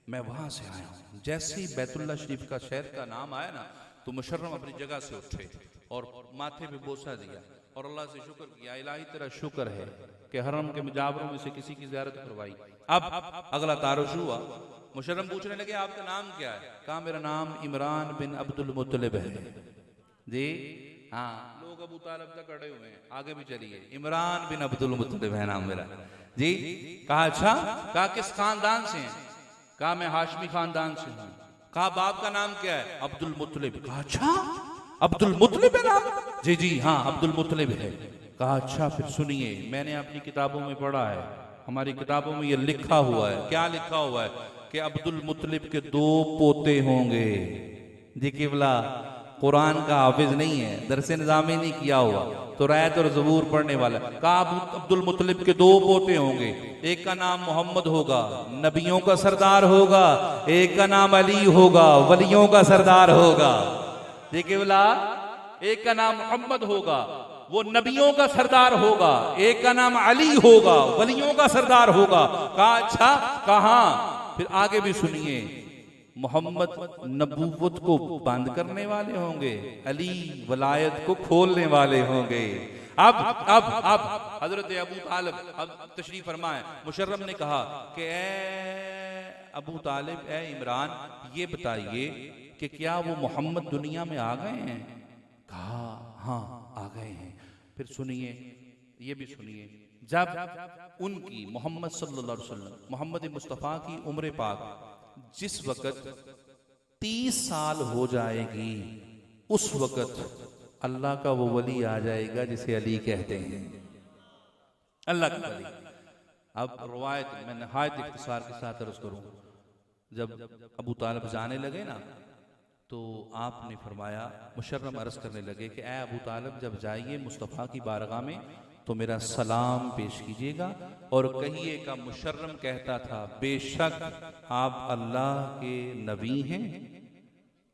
मैं वहाँ से आया हूँ। जैसे ही बैतुल्लाह शरीफ का शहर का नाम आया ना, तो मुशर्रम अपनी जगह से उठे और माथे पे बोसा दिया और अल्लाह से शुक्र किया, इलाही तेरा शुक्र है कि हरम के मुजावरों में से किसी की ज़ियारत करवाई। अब अगला तारुफ हुआ, मुशर्रम पूछने लगे आपका नाम क्या है। कहा मेरा नाम इमरान बिन अब्दुल मुत्तलिब है जी। हाँ, लोग अबू तालिब तक अड़े हुए हैं, आगे भी चलिए। इमरान बिन अब्दुल मुत्तलिब है नाम मेरा जी। कहा अच्छा, कहा किस खानदान से हैं। कहा मैं हाशमी खानदान से हूँ। कहा बाप का नाम क्या है। अब्दुल मुत्तलिब। कहा अच्छा अब्दुल मुत्तलिब है नाम। जी जी हाँ अब्दुल मुत्तलिब है। कहा अच्छा फिर सुनिए, मैंने अपनी किताबों में पढ़ा है, हमारी किताबों में ये लिखा हुआ है। क्या लिखा हुआ है कि अब्दुल मुत्तलिब के 2 पोते होंगे जी। किबला कुरान का हाफिज नहीं है, दरसे निज़ामी नहीं किया हुआ, तो रायत और ज़बूर पढ़ने वाला। कहा अब्दुल मुत्तलिब के 2 पोते होंगे, एक का नाम मोहम्मद होगा, नबियों का सरदार होगा, एक का नाम अली होगा, वलियों का सरदार होगा। देखिए बोला, एक का नाम मोहम्मद होगा, वो नबियों का सरदार होगा, एक का नाम अली होगा, वलियों का सरदार होगा। कहा अच्छा, कहा फिर आगे भी सुनिए, मोहम्मद नबूवत को बंद करने वाले होंगे, अली वलायत को खोलने वाले होंगे। अब हजरत अबू तालिब अब तशरीफ फरमाए। मुशर्रम ने कहा कि ए अबू तालिब, ए इमरान, ये बताइए कि क्या वो मोहम्मद दुनिया में आ गए हैं। कहा हाँ आ गए हैं। फिर सुनिए, ये भी सुनिए, जब उनकी मोहम्मद सल्लल्लाहु अलैहि वसल्लम मोहम्मद मुस्तफ़ा की उम्र पाक जिस वक़्त 30 साल हो जाएगी, उस वक़्त अल्लाह का वो वली आ जाएगा जिसे अली कहते हैं, अल्लाह का वली। अब रवायत मैं नहायत इख्तिसार के साथ अर्ज करूं, जब अबू तालिब जाने लगे ना, तो आपने फरमाया, मुशर्रम अर्ज करने लगे कि ए अबू तालिब, जब जाइए मुस्तफ़ा की बारगाह में तो मेरा सलाम पेश कीजिएगा और कहिएगा, मुशर्रम कहता था, बेशक आप अल्लाह के नबी हैं,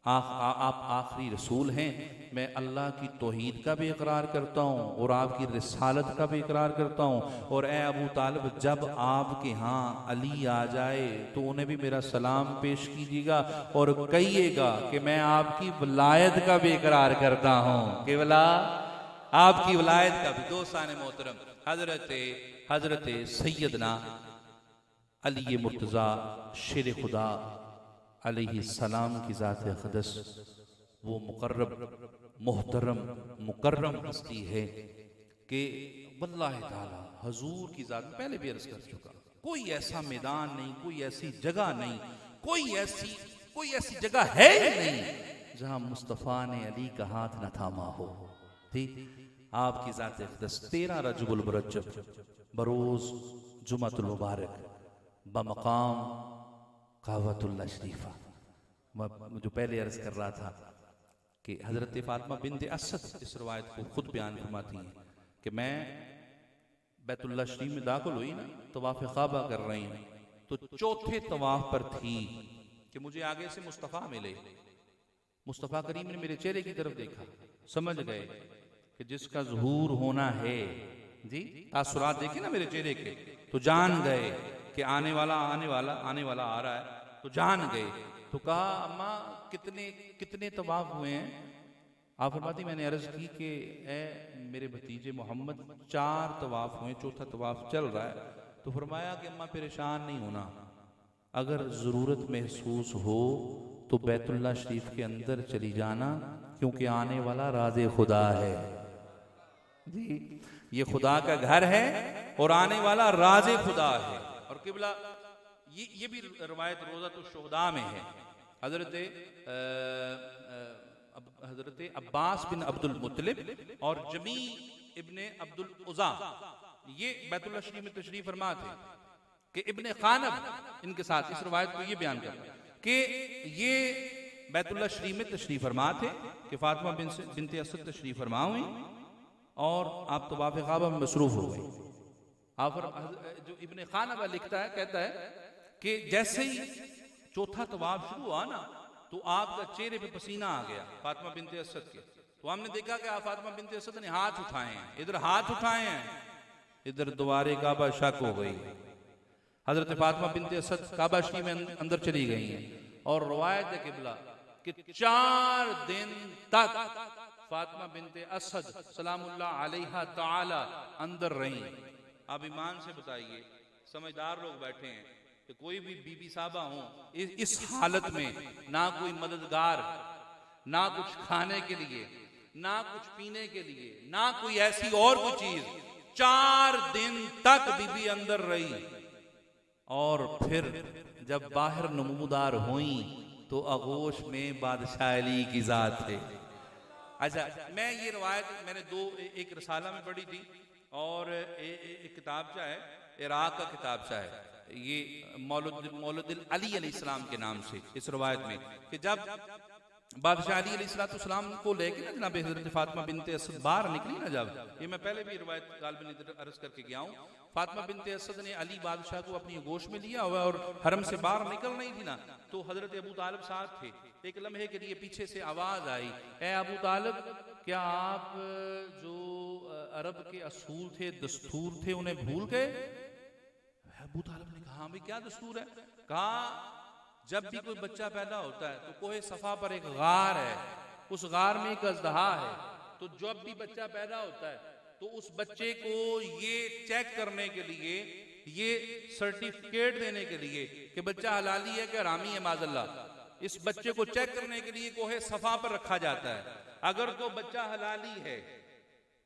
आप आखिरी रसूल हैं। मैं अल्लाह की तौहीद का भी इकरार करता हूँ और आपकी रिसालत का भी इकरार करता हूँ। और ए अबू तालिब, जब आपके यहाँ अली आ जाए तो उन्हें भी मेरा सलाम पेश कीजिएगा और कहिएगा कि मैं आपकी वलायत का भी इकरार करता हूँ, कि वला आपकी वलायत का भी। दोस्तान मोहतरम, हजरत सैयदना अली मुर्तज़ा शेर खुदा अलैहि सलाम की ज़ात अक़दस, वो मुकर्रब मोहतरम मुकर्रम हस्ती है कि वल्लाहि ताला हजूर की ज़ात, पहले भी अर्ज कर चुका, कोई ऐसा मैदान नहीं, कोई ऐसी जगह नहीं, कोई ऐसी जगह है ही नहीं जहां मुस्तफ़ा ने अली का हाथ न थामा हो। ठीक, आपकी ज़ात अक़दस 13 रजबुल मुरज्जब बरोज़ जुमअतुल मुबारक बमकाम कावतुल्लाह शरीफा, जो पहले अर्ज कर रहा था कि हज़रत फ़ातिमा बिन्त असद इस रवायत को खुद बयान फरमाती हैं कि मैं बैतुल्लाह शरीफ में दाखिल हुई ना, तवाफ़ ख़ाबा कर रही हूँ, तो चौथे तवाफ़ पर थी कि मुझे आगे से मुस्तफ़ा मिले। मुस्तफ़ा करीम ने मेरे चेहरे की तरफ देखा, समझ गए कि जिसका ज़हूर होना है, जी तासुरात देखे ना मेरे चेहरे के, तो जान गए कि आने वाला आ रहा है, तो जान गए। तो कहा, अम्मा कितने तवाफ हुए हैं? आप फरमाती, मैंने अर्ज की कि ए मेरे भतीजे मोहम्मद 4 तवाफ हुए, चौथा तवाफ चल रहा है। तो फरमाया कि अम्मा परेशान नहीं होना, अगर ज़रूरत महसूस हो तो बैतुल्लाह शरीफ के अंदर चली जाना, क्योंकि आने वाला राज़े खुदा है। जी, ये खुदा का घर है और आने वाला राज़े खुदा है। और किबला ये भी रवायत रोज़ातुश शुहदा में है, हजरत अब्बास बिन अब्दुल मुत्तलिब और जमी इब्ने अब्दुल उज़ा, ये बैतुल्लाह शरीफ में तशरीफ फरमा थे कि इब्ने खानब इनके साथ, इस रवायत को ये बयान कर कि ये बैतुल्लाह शरीफ में तशरीफ फरमा थे कि फातिमा बिन्त असद तशरीफ फरमा हुई और आप तवाफ़ ख़ाबा में मसरूफ़ हो गई। आप जो इब्ने खानब लिखता है, कहता है कि जैसे ही चौथा तवाफ शुरू हुआ ना, तो आपका चेहरे पे पसीना आ गया फातिमा बिन्ते असद के। तो हमने देखा कि आप फातिमा बिन्ते असद ने हाथ उठाए हैं, इधर हाथ उठाए हैं, इधर द्वारे काबा शक हो गई। हजरत फातिमा बिन्ते असद काबा शरीफ में अंदर चली गई हैं और रवायत है किबला कि 4 दिन तक फातिमा बिन्ते असद सलामुल्लाह अलैहा ताला अंदर रही। आप ईमान से बताइए, समझदार लोग बैठे हैं कि कोई भी बीबी साहबा हो इस हालत में, ना कोई मददगार, ना कुछ खाने के लिए, ना कुछ पीने के लिए, ना कोई ऐसी और कोई चीज, 4 दिन तक बीबी अंदर रही। और फिर जब बाहर नमूदार हुई तो आगोश में बादशाह अली की जात थे। अच्छा, मैं ये रवायत मैंने एक रसाला में पढ़ी थी और एक किताबचा है, इराक का किताबचा है, ये मौलुद अली अलैहिस्सलाम के नाम से, इस रवायत में कि जब बादशाह अली अलैहिस्सलाम को लेके ना जनाब हज़रत फातिमा बिन्ते असद बाहर निकली ना, जब ये मैं पहले भी रवायत गालिबन अर्ज करके गया हूँ, फातिमा बिन्ते असद ने अली बादशाह को अपनी गोश में लिया हुआ और हरम से बाहर निकल रही थी ना, तो हजरत अबू तालिब साथ थे। एक लम्हे के लिए पीछे से आवाज आई, ए अबू तालिब, क्या आप जो अरब के असूल थे, दस्तूर थे, उन्हें भूल गए? अबू तालिब ने कहा, भाई क्या दस्तूर है? कहा, जब भी कोई बच्चा पैदा होता है तो कोहे सफा पर एक गार है, उस गार में एक अजदहा है, तो जब भी बच्चा पैदा होता है तो उस बच्चे को ये चेक करने के लिए, ये सर्टिफिकेट देने के लिए कि बच्चा हलाली है कि हरामी है, माज़अल्लाह, इस बच्चे को चेक करने के लिए कोहे सफा पर रखा जाता है। अगर तो बच्चा हलाली है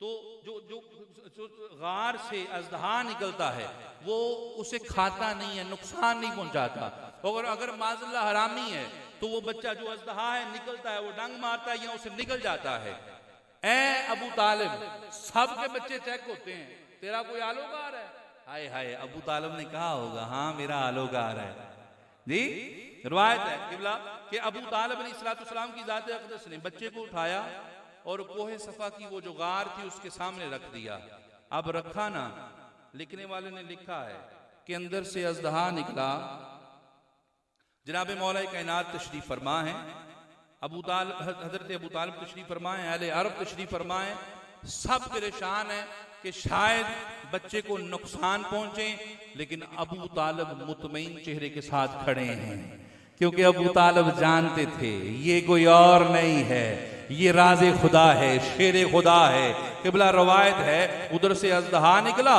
तो जो गार से अजदहा निकलता है वो उसे खाता नहीं है, नुकसान नहीं पहुंचाता। और अगर माज़ल्लाह हरामी है तो वो बच्चा जो अजदहा है निकलता है, वो डंग मारता है या उसे निकल जाता है। ए अबू तालिब, सबके बच्चे चेक होते हैं, तेरा कोई आलोगार है? हाय हाय, अबू तालिब ने कहा होगा हाँ मेरा आलोगार है जी। रिवायत है किबला कि अबू तालिब अलैहिस्सलाम की ज़ात अक़दस ने बच्चे को उठाया और कोहे सफा की वो जो गार थी उसके सामने रख दिया। अब रखा ना, लिखने वाले ने लिखा है कि अंदर से अजदहा निकला। जनाब मौला कायनात तशरीफ फरमा है, हजरत अबू तालिब तशरीफ फरमाए, अहले अरब तशरीफ फरमाए, सब परेशान है कि शायद बच्चे को नुकसान पहुंचे, लेकिन अबू तालिब मुतमईन चेहरे के साथ खड़े हैं, क्योंकि अबू तालिब जानते थे ये कोई और नहीं है, ये राज़े खुदा है, शेरे खुदा है। किबला रवायत है उधर से अजदहा निकला,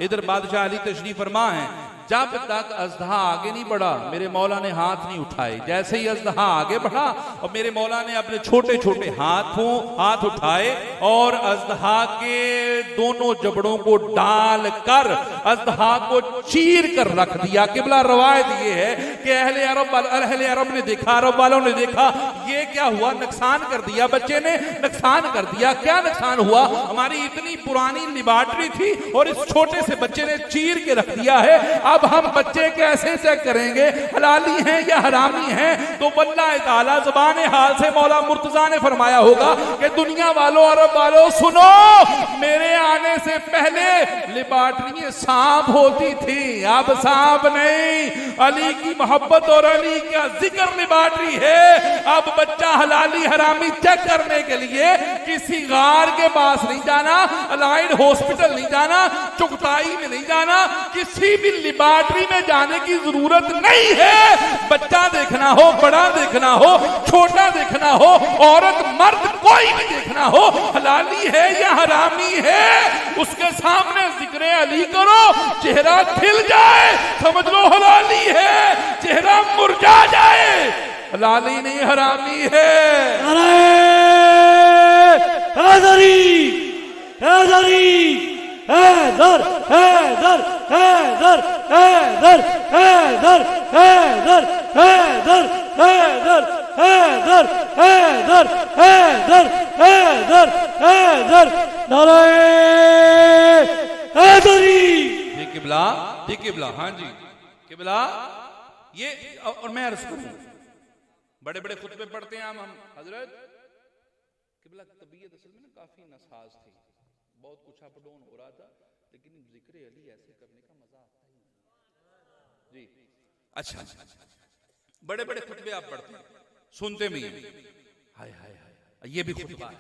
इधर बादशाह अली तशरीफ फरमा है। जब तक अजदहा आगे नहीं बढ़ा मेरे मौला ने हाथ नहीं उठाए। जैसे ही अजदहा आगे बढ़ा और मेरे मौला ने अपने छोटे छोटे हाथ उठाए और अजदहा के दोनों जबड़ों को डाल कर अजदहा को चीर कर रख दिया। किबला रवायत ये है कि अहले अरब ने देखा, अरब वालों ने देखा ये क्या हुआ, नुकसान कर दिया, बच्चे ने नुकसान कर दिया। क्या नुकसान हुआ? हमारी इतनी पुरानी लिबार्ट्री थी और इस छोटे से बच्चे ने चीर के रख दिया है। अब हम बच्चे कैसे चेक करेंगे हलाली हैं या हरामी हैं? तो वल्लाह ताला ज़बान हाल से मौला मुर्तजा ने फरमाया होगा कि दुनिया वालों, अरब वालों सुनो, मेरे आने से पहले लिबार्ट्री में सांप होती थी, अब सांप नहीं। अली की मोहब्बत और अली का जिक्र लिबार्ट्री है। अब बच्चा हलाली हरामी चेक करने के लिए किसी गार के पास नहीं जाना, अलाइड हॉस्पिटल नहीं जाना, चुगताई में नहीं जाना, किसी भी लिबार्ट्री में जाने की जरूरत नहीं है। बच्चा देखना हो, बड़ा देखना हो, छोटा देखना हो, औरत मर्द कोई भी देखना हो, हलाली है या हरामी है, उसके सामने जिक्र अली करो, चेहरा खिल जाए, समझ लो हलाली है। चेहरा मुरझा जाए, हलाली नहीं हरामी है। हैदरी हैदरी हैदर हैदर हैदर हैदर हैदर हैदर हैदर हैदर हैदर हैदर हैदर हैदर हैदर नाराए हैदरी। ये किबला, ये किबला, हाँ जी किबला। ये और मैं अर्ज करूं, बड़े बड़े खुतबे पढ़ते हैं हम हजरत किबला, तबीयत असल में ना काफी नसाज थी, बहुत कुछ अप डाउन हो रहा था, लेकिन जिक्र अली ऐसे करने का मजा आता है जी। अच्छा, बड़े बड़े खुतबे आप पढ़ते हैं, सुनते भी हैं। हाय हाय हाय, ये भी खुतबा है,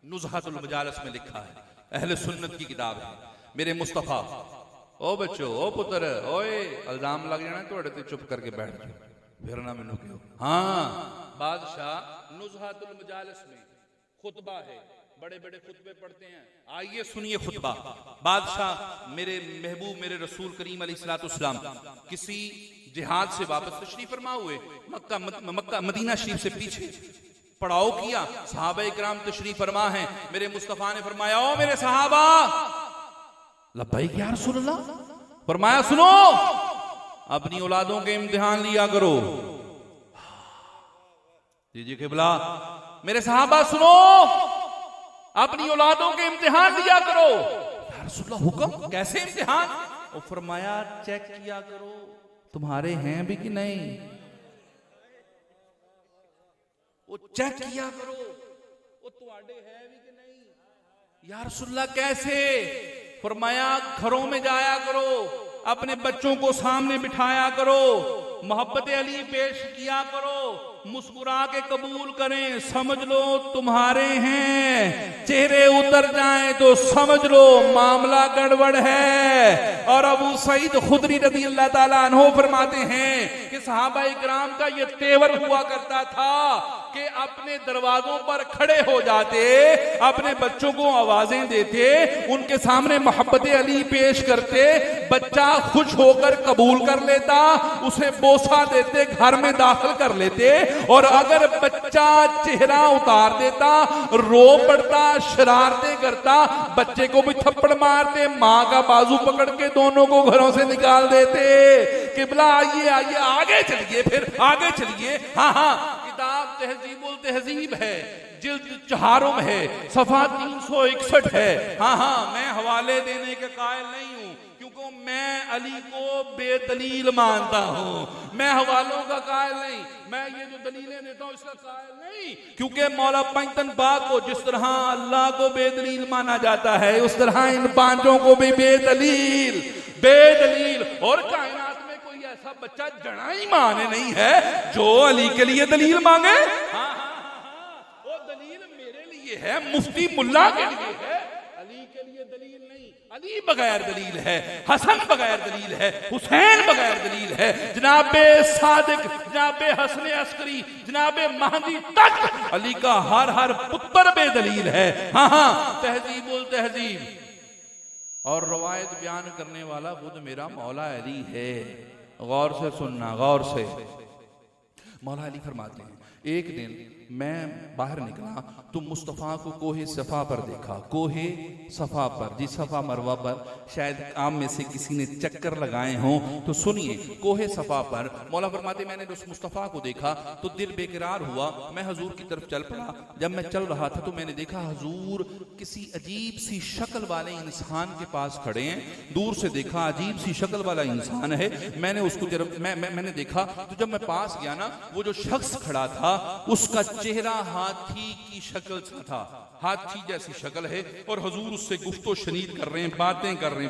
नुज़हातुल मजालिस में लिखा है, अहले सुन्नत की किताब है। मेरे मुस्तफा, ओ बच्चो, ओ पुत्र, ओए इल्जाम लग जाना थोड़े ते चुप करके बैठ जाओ, फिर ना मैनू कहो। हाँ, बादशाह नुज़हातुल मजालिस में खुतबा है, बड़े बड़े खुतबे पढ़ते हैं। आइए सुनिए खुतबा। बादशाह मेरे महबूब, मेरे रसूल करीम अलैहिस्सलाम किसी जिहाद से वापस तशरीफ फरमा हुए, मक्का मदीना शरीफ से पीछे पड़ाव किया, सहाबा इकराम तशरीफ फरमा है। मेरे मुस्तफा ने फरमाया, ओ मेरे सहाबा, लब्बैक या रसूलल्लाह, फरमाया सुनो, अपनी औलादों के इम्तिहान लिया करो। जी किबला, मेरे सहाबा सुनो, अपनी औलादों के इम्तिहान लिया करो। या रसूलल्लाह हुक्म, कैसे इम्तिहान? और फरमाया चेक किया करो तुम्हारे हैं भी कि नहीं, वो चेक किया करो वो तुम्हारे हैं भी कि नहीं। या रसूलल्लाह कैसे? फरमाया घरों में जाया करो, अपने बच्चों को सामने बिठाया करो, मोहब्बत अली पेश किया करो, मुस्कुरा के कबूल करें, समझ लो तुम्हारे हैं, चेहरे उतर जाएं तो समझ लो मामला गड़बड़ है। और अबू सईद खुदरी रज़ी अल्लाह ताला अन्हु फरमाते हैं कि सहाबा इकराम का ये तेवर हुआ करता था कि अपने दरवाजों पर खड़े हो जाते, अपने बच्चों को आवाजें देते, उनके सामने मोहब्बत अली पेश करते, बच्चा खुश होकर कबूल कर लेता, उसे बोसा देते, घर में दाखिल कर लेते, और अगर बच्चा चेहरा उतार देता, रो पड़ता, शरारतें करता, बच्चे को भी थप्पड़ मारते, मां का बाजू पकड़ के दोनों को घरों से निकाल देते। किबला आइए आइए आगे चलिए, फिर आगे चलिए। हाँ हाँ, किताब तहजीबुल तहजीब है, जिल्द 4 में है, सफा 361 है। हाँ हाँ, मैं हवाले देने के कायल नहीं हूं, क्योंकि मैं अली को बेदलील मानता हूं। मैं हवालों का कायल नहीं, मैं ये जो दलीलें देता हूं इसका कायल नहीं, क्योंकि मौला पंजतन बाग को जिस तरह अल्लाह को बेदलील माना जाता है, उस तरह इन पांचों को भी बेदलील बेदलील। और कायनात में कोई ऐसा बच्चा जड़ा ही माने नहीं है जो अली के लिए दलील मांगे। हाँ वो दलील मेरे लिए है, मुफ्ती मुल्ला के लिए है, अली के लिए दलील नहीं। अली बगैर दलील है, हसन बगैर दलील है, हुसैन बगैर दलील है, जनाबे सादिक, जनाबे हसन अस्करी, जनाबे महदी तक अली का हर पुत्र बेदलील है। हाँ हाँ, तहजीबुल तहजीब और रवायत बयान करने वाला खुद मेरा मौला अली है। गौर से सुनना, गौर से। मौला अली फरमाते हैं, एक दिन मैं बाहर निकला तो मुस्तफ़ा को कोहे सफ़ा पर देखा। कोहे सफ़ा पर, जी सफ़ा मरवा पर शायद आम में से किसी ने चक्कर लगाए हों, तो सुनिए। कोहे सफ़ा पर मौला फरमाते, मैंने उस मुस्तफ़ा को देखा तो दिल बेकरार हुआ, मैं हजूर की तरफ चल पड़ा। जब मैं चल रहा था तो मैंने देखा हजूर किसी अजीब सी शक्ल वाले इंसान के पास खड़े हैं। दूर से देखा अजीब सी शक्ल वाला इंसान है। मैंने उसको जब मैंने देखा तो जब मैं पास गया ना, वो जो शख्स खड़ा था उसका चेहरा हाथी की शक्ल सा था, हाथी जैसी शक्ल है, और हजूर उससे गुफ्तो शनीद कर रहे हैं, बातें कर रहे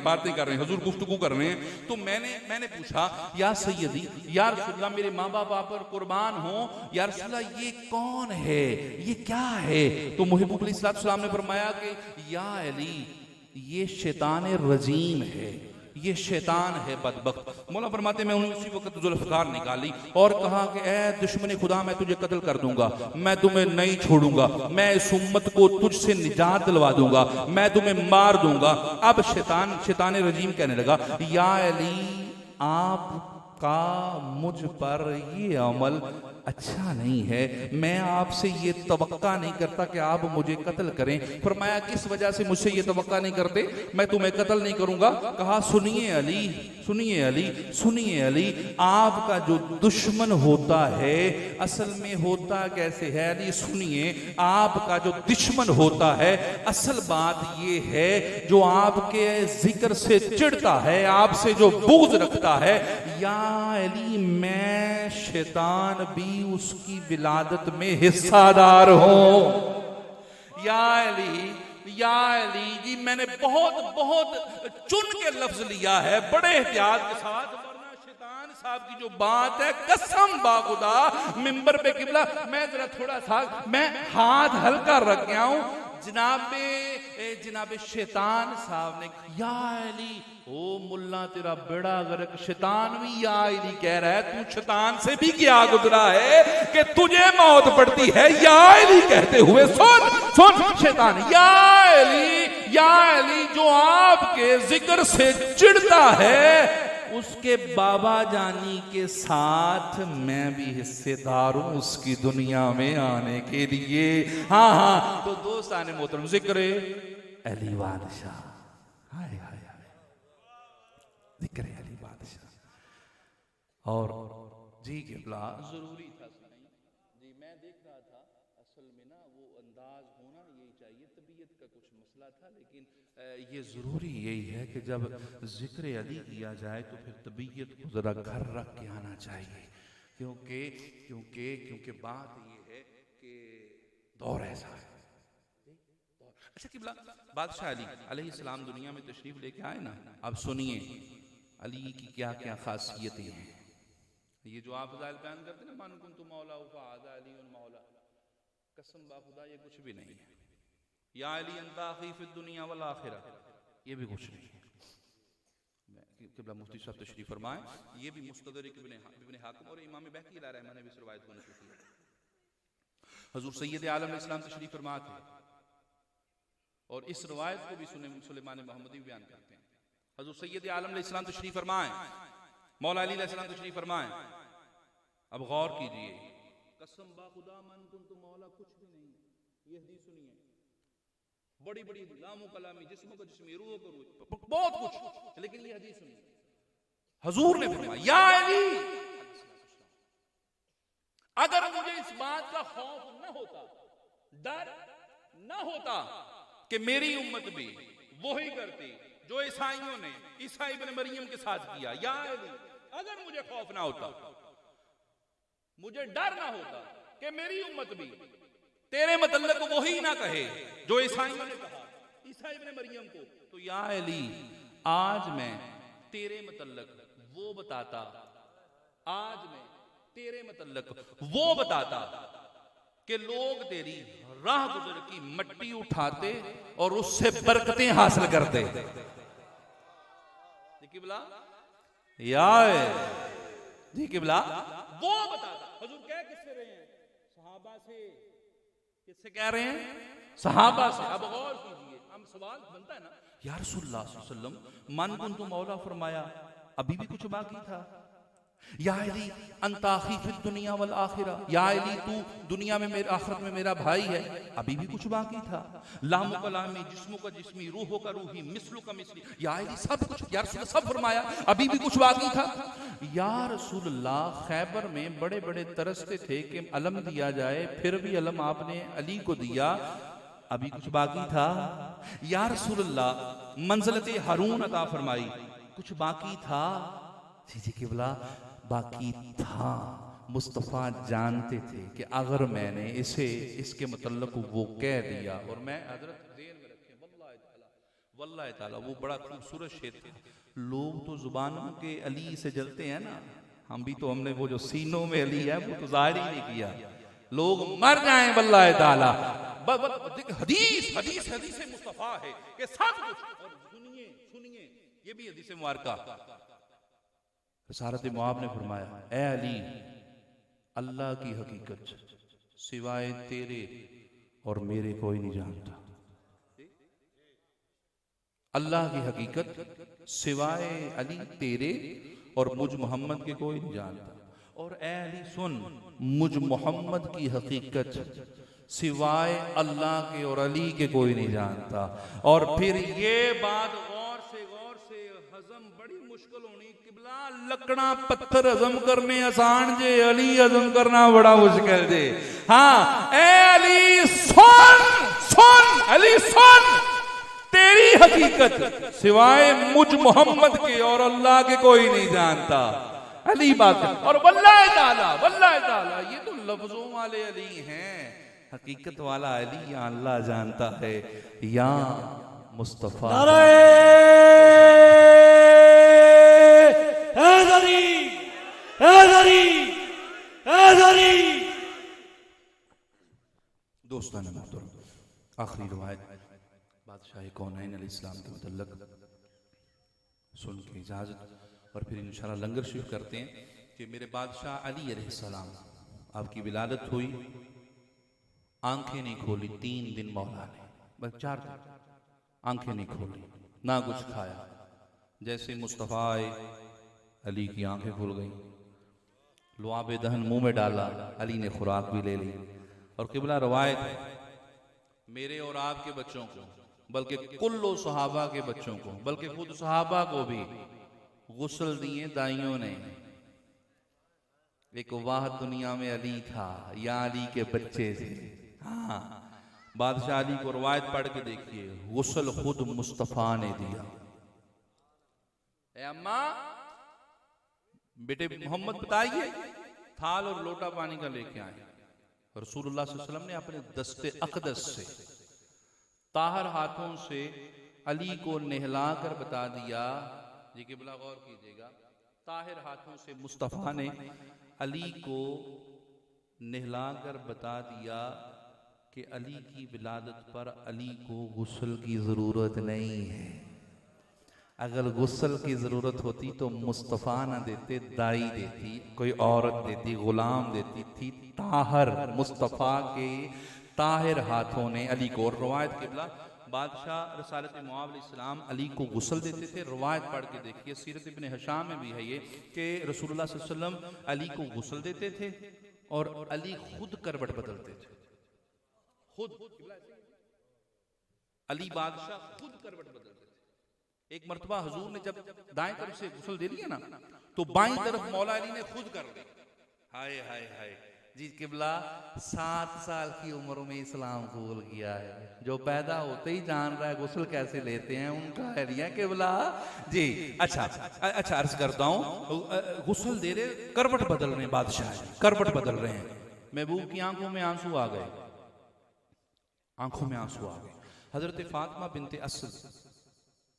हैं, हजूर गुफ्तगू कर रहे हैं। तो मैंने पूछा, या सैयदी, या रसूलल्लाह, मेरे माँ बाप आप पर कुर्बान हो, या रसूलल्लाह ये कौन है, ये क्या है? तो मुहब्बुल अलैहिस्सलाम ने फरमाया कि या अली, ये शैतान रजीम है, ये शैतान है बदबख्त। मौला फरमाते, मैं उसी वक्त जुल्फ़कार निकाली और कहा कि ए दुश्मन खुदा, मैं तुझे कत्ल कर दूंगा, मैं तुम्हें नहीं छोड़ूंगा, मैं इस उम्मत को तुझसे निजात दिलवा दूंगा, मैं तुम्हें मार दूंगा। अब शैतान रजीम कहने लगा, या अली, आपका मुझ पर ये अमल अच्छा नहीं है, मैं आपसे ये तवक्का नहीं करता कि आप मुझे कत्ल करें। फरमाया, किस वजह से मुझसे ये तवक्का नहीं करते? मैं तुम्हें कत्ल नहीं करूंगा। कहा, सुनिए अली, सुनिए अली, सुनिए अली, आपका जो दुश्मन होता है असल में होता कैसे है? अली सुनिए, आपका जो दुश्मन होता है असल बात ये है, जो आपके जिक्र से चिढ़ता है, आपसे जो बुग़्ज़ रखता है, या अली मैं शैतान भी उसकी विलादत में हिस्सादार हूं। या अली जी, मैंने बहुत चुन के लफ्ज लिया है, बड़े एहतियात के साथ, वरना शैतान साहब की जो बात है, कसम बाखुदा मिंबर पे किबला, मैं जरा थोड़ा सा मैं हाथ हल्का रख गया हूं। जनाबे शैतान साहब ने, या अली, ओ मुल्ला तेरा बेड़ा गर्क, शैतान भी या अली कह रहा है, तू शैतान से भी क्या गुजरा है कि तुझे मौत पड़ती है या अली कहते हुए? सुन शैतान, या अली जो आपके जिक्र से चिढ़ता है, उसके बाबा जानी के साथ मैं भी हिस्सेदार हूं उसकी दुनिया में आने के लिए। हाँ हाँ, तो दोस्ताने मोहतरम, जिक्र अली बादशाह, हाय हाय हाय, जिक्र अली बादशाह। और जी किबला जरूरी था जी, मैं देख रहा था असल में ना वो अंदाज होना यही चाहिए, तबीयत का कुछ मसला था, लेकिन ये ज़रूरी यही है कि जब जिक्र अली किया जाए तो फिर तबीयत को ज़रा घर रख के आना चाहिए, क्योंकि बात ये है कि दौर ऐसा है। अच्छा किबला, बादशाह अली अलैहिस्सलाम दुनिया में तशरीफ लेके आए ना, अब सुनिए अली की क्या क्या खासियतें हैं। ये जो आप फ़ज़ाइल बयान करते ना, मान कुन्तु मौला फ़हाज़ा अली मौला, कसम बाखुदा ये कुछ भी नहीं है। या अली अंता अख़ी फ़िद दुनिया वल आखिरा, ये भी कुछ नहीं है। किबला मुफ्ती साहब तशरीफ फरमाए, ये भी मुस्तदरक इब्न हाकिम और इमाम बहकी अलैहिर्रहमा ने भी इस रवायत को नक़ल किया। हुज़ूर सय्यद आलम अलैहिस्सलाम तशरीफ फरमा थे, और इस रवायत को भी सुलेमान मोहम्मदी बयान करते हैं। हज़रत सैयद आलम अलैहिस्सलाम तशरीफ फरमाएं, मौला अली अलैहिस्सलाम तशरीफ फरमाएं। अब गौर कीजिए, कसम बा खुदा मन कुन्तु मौला कुछ भी नहीं। ये हदीस सुनिए, बड़ी बड़ी लामो कलामी, जिस्मों का जिस्म, रूह का रूह, बहुत कुछ, लेकिन ये हदीस सुनिए, हुजूर ने फरमाया या अली, अगर मुझे इस बात का खौफ न होता, डर न होता कि मेरी उम्मत भी वही करती जो ईसाइयों ने ईसा इब्न मरियम के साथ किया, या अली, अगर मुझे खौफ ना होता, मुझे डर ना होता कि मेरी उम्मत भी तेरे मतलब वही ना कहे जो ईसाइयों ने कहा ईसा इब्न मरियम को, तो या अली, आज मैं तेरे मतलब वो बताता, आज मैं तेरे मतलब वो बताता कि लोग तेरी राह गुजर की मट्टी उठाते और उससे बरकतें हासिल करते। किबला या जी किबला वो बताता। हुजूर कह किससे रहे हैं? सहाबा से। किससे कह रहे हैं? सहाबा से। अब गौर कीजिए, हम सवाल बनता है ना, या रसूलुल्लाह सल्लल्लाहु अलैहि वसल्लम मन कुन्तु मौला फरमाया, अभी भी कुछ बाकी था। या अली अंता अखी फिद दुनिया वल आखिरा, या अली तू दुनिया में मेरे, आखिरत में मेरा भाई है, अभी भी कुछ बाकी था। लामो कलामी, जिस्मों का जिस्मी, रूहों का रूही, मिस्लु का मिस्ली, या अली सब कुछ, या रसूल सब फरमाया, अभी भी कुछ बाकी था। या रसूलल्लाह, खैबर में बड़े बड़े तरसते थे कि अलम दिया जाए, फिर भी अलम आपने अली को दिया, अभी कुछ बाकी था। या रसूलल्लाह, मंजिलत हारून अता फरमाई, कुछ बाकी था। जी किबला, बाकी था। मुस्तफ़ा जानते थे कि अगर मैंने इसे इसके मतलब वो कह दिया, और मैं हजरत ज़हन में रखें, वल्लाह ताला वो बड़ा खूबसूरत शेर था। लोग तो जुबानों के अली से जलते हैं ना, हम भी तो, हमने वो जो सीनों में अली है वो तो जाहिर ही नहीं किया। लोग मर जाएं वल्लाह ताला, हदीस हदीस हदीस मुस्तफ़ा है कि सब कुछ। और सुनिए सुनिए, ये भी हदीस मुबारका, रिसालत मुआब ने फरमाया, ए अली, अल्लाह की हकीकत सिवाय तेरे और मेरे कोई नहीं जानता। अल्लाह की हकीकत सिवाय अली तेरे और मुझ मोहम्मद के कोई नहीं जानता। और ए अली सुन, मुझ मोहम्मद की हकीकत सिवाय अल्लाह के और अली के कोई नहीं जानता। और फिर ये बात गौर से हजम बड़ी मुश्किल होनी, किबला लकड़ा पत्थर हजम करने आसान जे, अली हजम करना बड़ा मुश्किल जे। हाँ, ए अली सुन, सुन अली सुन, तेरी हकीकत सिवाय मुझ मोहम्मद के और अल्लाह के कोई नहीं जानता। अली बात, और वल्लाह ताला ये तो लफ्जों वाले अली हैं, हकीकत वाला अली या अल्लाह जानता है या मुस्तफा। दोस्तान मोहतरम, आखिरी रिवायत बादशाह कौनैन अलैहिस्सलाम के मुतल्लिक़ सुन के इजाज़त, और फिर इंशाअल्लाह लंगर शुरू करते हैं कि मेरे बादशाह अली अलैहिस्सलाम, आपकी विलादत हुई, आंखें नहीं खोली 3 दिन मौला ने, बस 4 दिन आंखें नहीं खोली, ना कुछ खाया। जैसे मुस्तफ़ा अली की आंखें खुल गई, लुआब दहन मुंह में डाला, अली ने खुराक भी ले ली। और किबला रवायत है, मेरे और आपके बच्चों को, बल्कि कुल्लो सहाबा के बच्चों को, बल्कि खुद सहाबा को भी गुस्ल दिए दाइयों ने। एक वाह दुनिया में अली था, या अली के बच्चे थे। हाँ, बादशाह अली को रवायत पढ़ के देखिए, गुस्ल खुद मुस्तफा ने दिया। ए अम्मा, बेटे मोहम्मद बताइए, थाल और लोटा पानी का लेके आए। रसूलुल्लाह सल्लल्लाहु अलैहि वसल्लम ने अपने दस्ते अक़दस से, ताहर हाथों से अली को नहला कर बता दिया। जी किबला गौर कीजिएगा, ताहिर हाथों से मुस्तफ़ा ने अली को नहला कर बता दिया कि अली की विलादत पर अली को गुस्ल की ज़रूरत नहीं है। अगर गुस्ल की ज़रूरत होती तो मुस्तफ़ा ना देते, दाई देती, कोई औरत देती, गुलाम देती थी। ताहर मुस्तफ़ा के ताहिर हाथों ने अली को, और रवायत किबला बादशाह रसालत मुआव अलैहिस्सलाम अली को गुस्ल देते थे। रवायत पढ़ के देखिए, सीरत इब्न हिशाम में भी है ये कि रसूलुल्लाह सल्लल्लाहु अलैहि वसल्लम अली को गुस्ल देते थे और अली खुद करवट बदलते थे। खुद अली बादशाह खुद करवट बदलते थे। एक मर्तबा हुजूर ने जब दाएं तरफ से गुस्ल दे लिया ना, तो बाईं तरफ मौला अली ने खुद कर ली। हाय हाय हाय जी, किबला 7 साल की उम्र में इस्लाम कबूल किया है, जो पैदा होते ही जान रहा है गुस्ल कैसे लेते हैं, उनका है लिया किबला जी। अच्छा अच्छा, अर्ज करता हूँ, गुस्ल दे रहे, करवट बदल रहे हैं, बादशाह करवट बदल रहे हैं। महबूब की आंखों में आंसू आ गए, आंखों में आंसू आ गए। हजरत फातिमा बिनते असद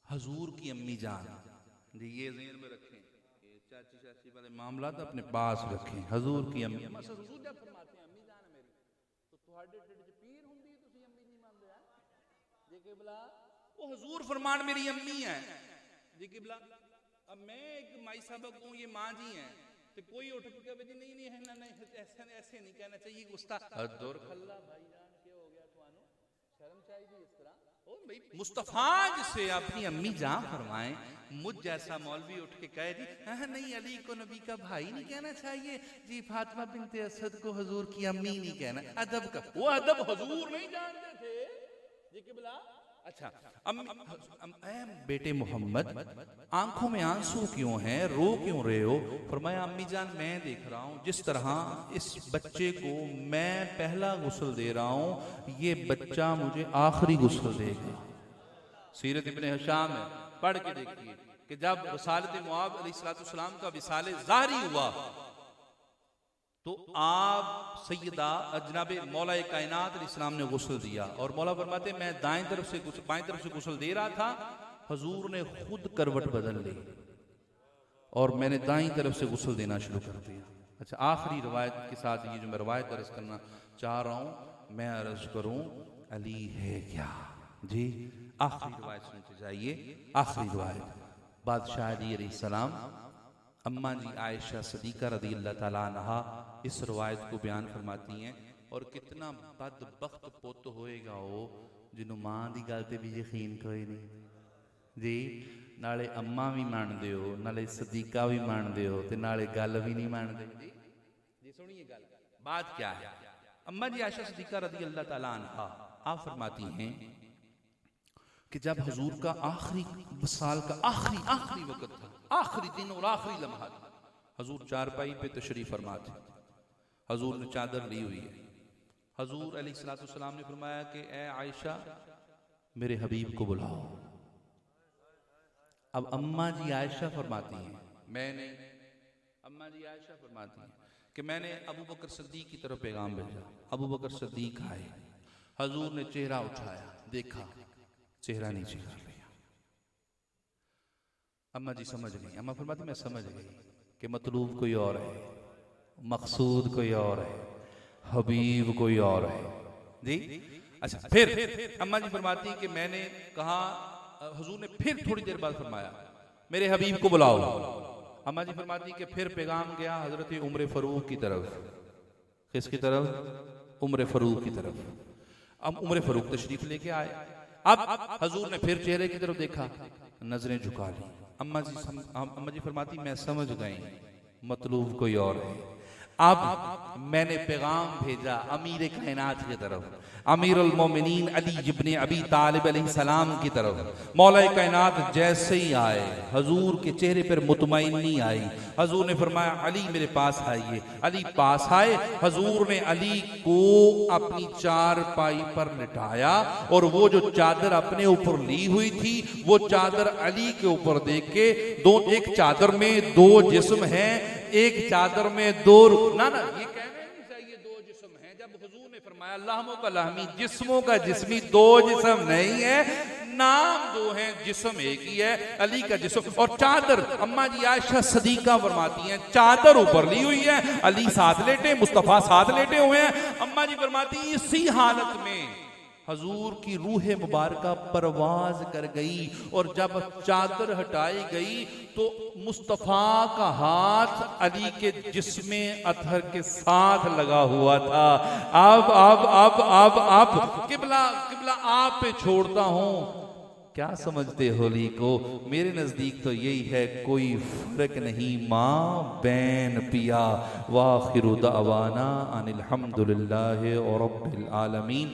हजूर की अम्मी जान जी, ये ज़हन में रखें, चाची चाची वाले मामला तो अपने पास रखें। हजूर की अम्मी, हुजूर जब फरमाते हैं अम्मी जान मेरी, तो तुम्हारे ढिड च पीर हुंदी है, तुसी अम्मी नहीं मानदे हैं जी किबला। वो हुजूर फरमान मेरी अम्मी है जी किबला। अब मैं एक माई साहब को, ये मां जी हैं, तो कोई उठ के कहे जी नहीं नहीं नहीं ऐसे नहीं कहना चाहिए, गुस्सा दूर खल्ला भाईजान क्या हो गया, तुहानू शर्म चाहिए इस तरह। ओ भाई मुस्तफा जिसे अपनी अम्मी जान फरमाएं, मुझ जैसा मौलवी उठ के कहे जी नहीं अली को नबी का भाई नहीं कहना चाहिए जी, फातिमा बिनते असद को हुजूर की अम्मी नहीं कहना, अदब का। वो अदब हुजूर नहीं जानते थे जी किबला। अच्छा, बेटे मोहम्मद आंखों में आंसू क्यों हैं, रो क्यों रहे हो? फरमाया अम्मी जान मैं देख रहा हूं जिस तरह इस बच्चे को मैं पहला गुस्ल दे रहा हूं, ये बच्चा मुझे आखिरी गुस्ल देगा। सीरत इब्न हिशाम है, पढ़ के देखिए कि जब रसालत मुआव अलैहिस्सलाम का विसाले ज़ाहरी हुआ तो आप सैयदा अजनाबे मौला कायनात अलैहिस्सलाम ने गुस्ल दिया, और मौला फरमाते मैं बाएं तरफ से गुस्ल दे रहा था, हुजूर ने खुद करवट बदल ली और मैंने दाईं तरफ से गुस्ल देना शुरू कर दिया। अच्छा, आखिरी रवायत के साथ ये जो मैं रवायत अर्ज करना चाह रहा हूं, मैं अर्ज करूं अली है क्या जी। आखिरी रवायत सुनते जाइए, आखिरी रवायत। बादशाह अली अलैहिस्सलाम अम्मा जी आयशा सदीका रदी अल्लाह ताला अन्हा इस रवायत को बयान फरमाती हैं, और कितना बदबख्त पुत होएगा वो जिन्हों मां की गल ते भी यकीन कोई नहीं जी, नाले अम्मा भी मानते हो, नाले सदीका भी मानते हो, ते नाले गल भी नहीं मानते जी। सुनिए गल, बात क्या है। अम्मा जी आयशा सदीका रदी अल्लाह ताला अन्हा आप फरमाती हैं कि जब हुजूर का आखिरी साल का आखिरी वक्त था, आखिरी दिन और आखिरी लम्हा, हुजूर चारपाई पे तशरीफ फरमा थे, हुजूर ने चादर ली हुई है। हुजूर अलैहिस्सलाम ने फरमाया कि ए आयशा मेरे हबीब को बुलाओ। अब अम्मा जी आयशा फरमाती हैं, मैंने अम्मा जी आयशा फरमाती हैं कि मैंने अबू बकर सिद्दीक की तरफ पैगाम भेजा। अबू बकर सिद्दीक आए, हुजूर ने चेहरा उठाया, देखा, चेहरा नीचे कर लिया। अम्मा जी समझ गई, अम्मा फरमाती मैं समझ गई कि मतलूब कोई और है, मकसूद कोई और है, हबीब कोई और है जी। अच्छा, फिर अम्मा जी फरमाती कि मैंने कहा, हुजूर ने फिर थोड़ी देर बाद फरमाया मेरे हबीब को बुलाओ। अम्मा जी फरमाती कि फिर पैगाम गया हजरत उमर फरूक की तरफ। किसकी तरफ? उमर फरूक की तरफ। अब उमर फरूक तशरीफ लेके आए। अब हुजूर ने फिर चेहरे की तरफ देखा, नजरें झुका ली। अम्मा जी फरमाती मैं समझ गई मतलूब कोई और है। अब मैंने पैगाम भेजा अमीर कायनात की तरफ, अमीरुल मोमिनीन अली इब्न अबी तालिब अलैहिस्सलाम की तरफ। मौला कायनात जैसे ही आए, हुजूर के चेहरे पर मुतमईनी आई। हुजूर ने फरमाया अली मेरे पास आइए। अली पास आए, हुजूर ने अली को अपनी चारपाई पर लिटाया, और वो जो चादर अपने ऊपर ली हुई थी वो चादर अली के ऊपर देख के, एक चादर में दो जिस्म हैं, एक चादर में दो ना ये कहना नहीं चाहिए दो जिस्म हैं। जब हुजूर ने फरमाया लहमों का लहमी, जिस्मों का जिस्मी, दो जिस्म नहीं है, नाम दो हैं, जिस्म एक ही है, अली का जिस्म। और चादर अम्मा जी आयशा सदीका फरमाती हैं चादर ऊपर ली हुई है, अली साथ लेटे, मुस्तफा साथ लेटे हुए हैं। अम्मा जी फरमाती इसी हालत में हजूर की रूह मुबारका परवाज कर गई और जब चादर हटाई गई तो मुस्तफ़ा का हाथ अली के जिस्मे अतहर के साथ लगा हुआ था। अब किबला किबला आप पे छोड़ता हूं। क्या समझते हो अली को? मेरे नजदीक तो यही है, कोई फर्क नहीं माँ बैन पिया। वाखिरु दावाना अनिल हम्दुलिल्लाहि रब्बिल आलमीन।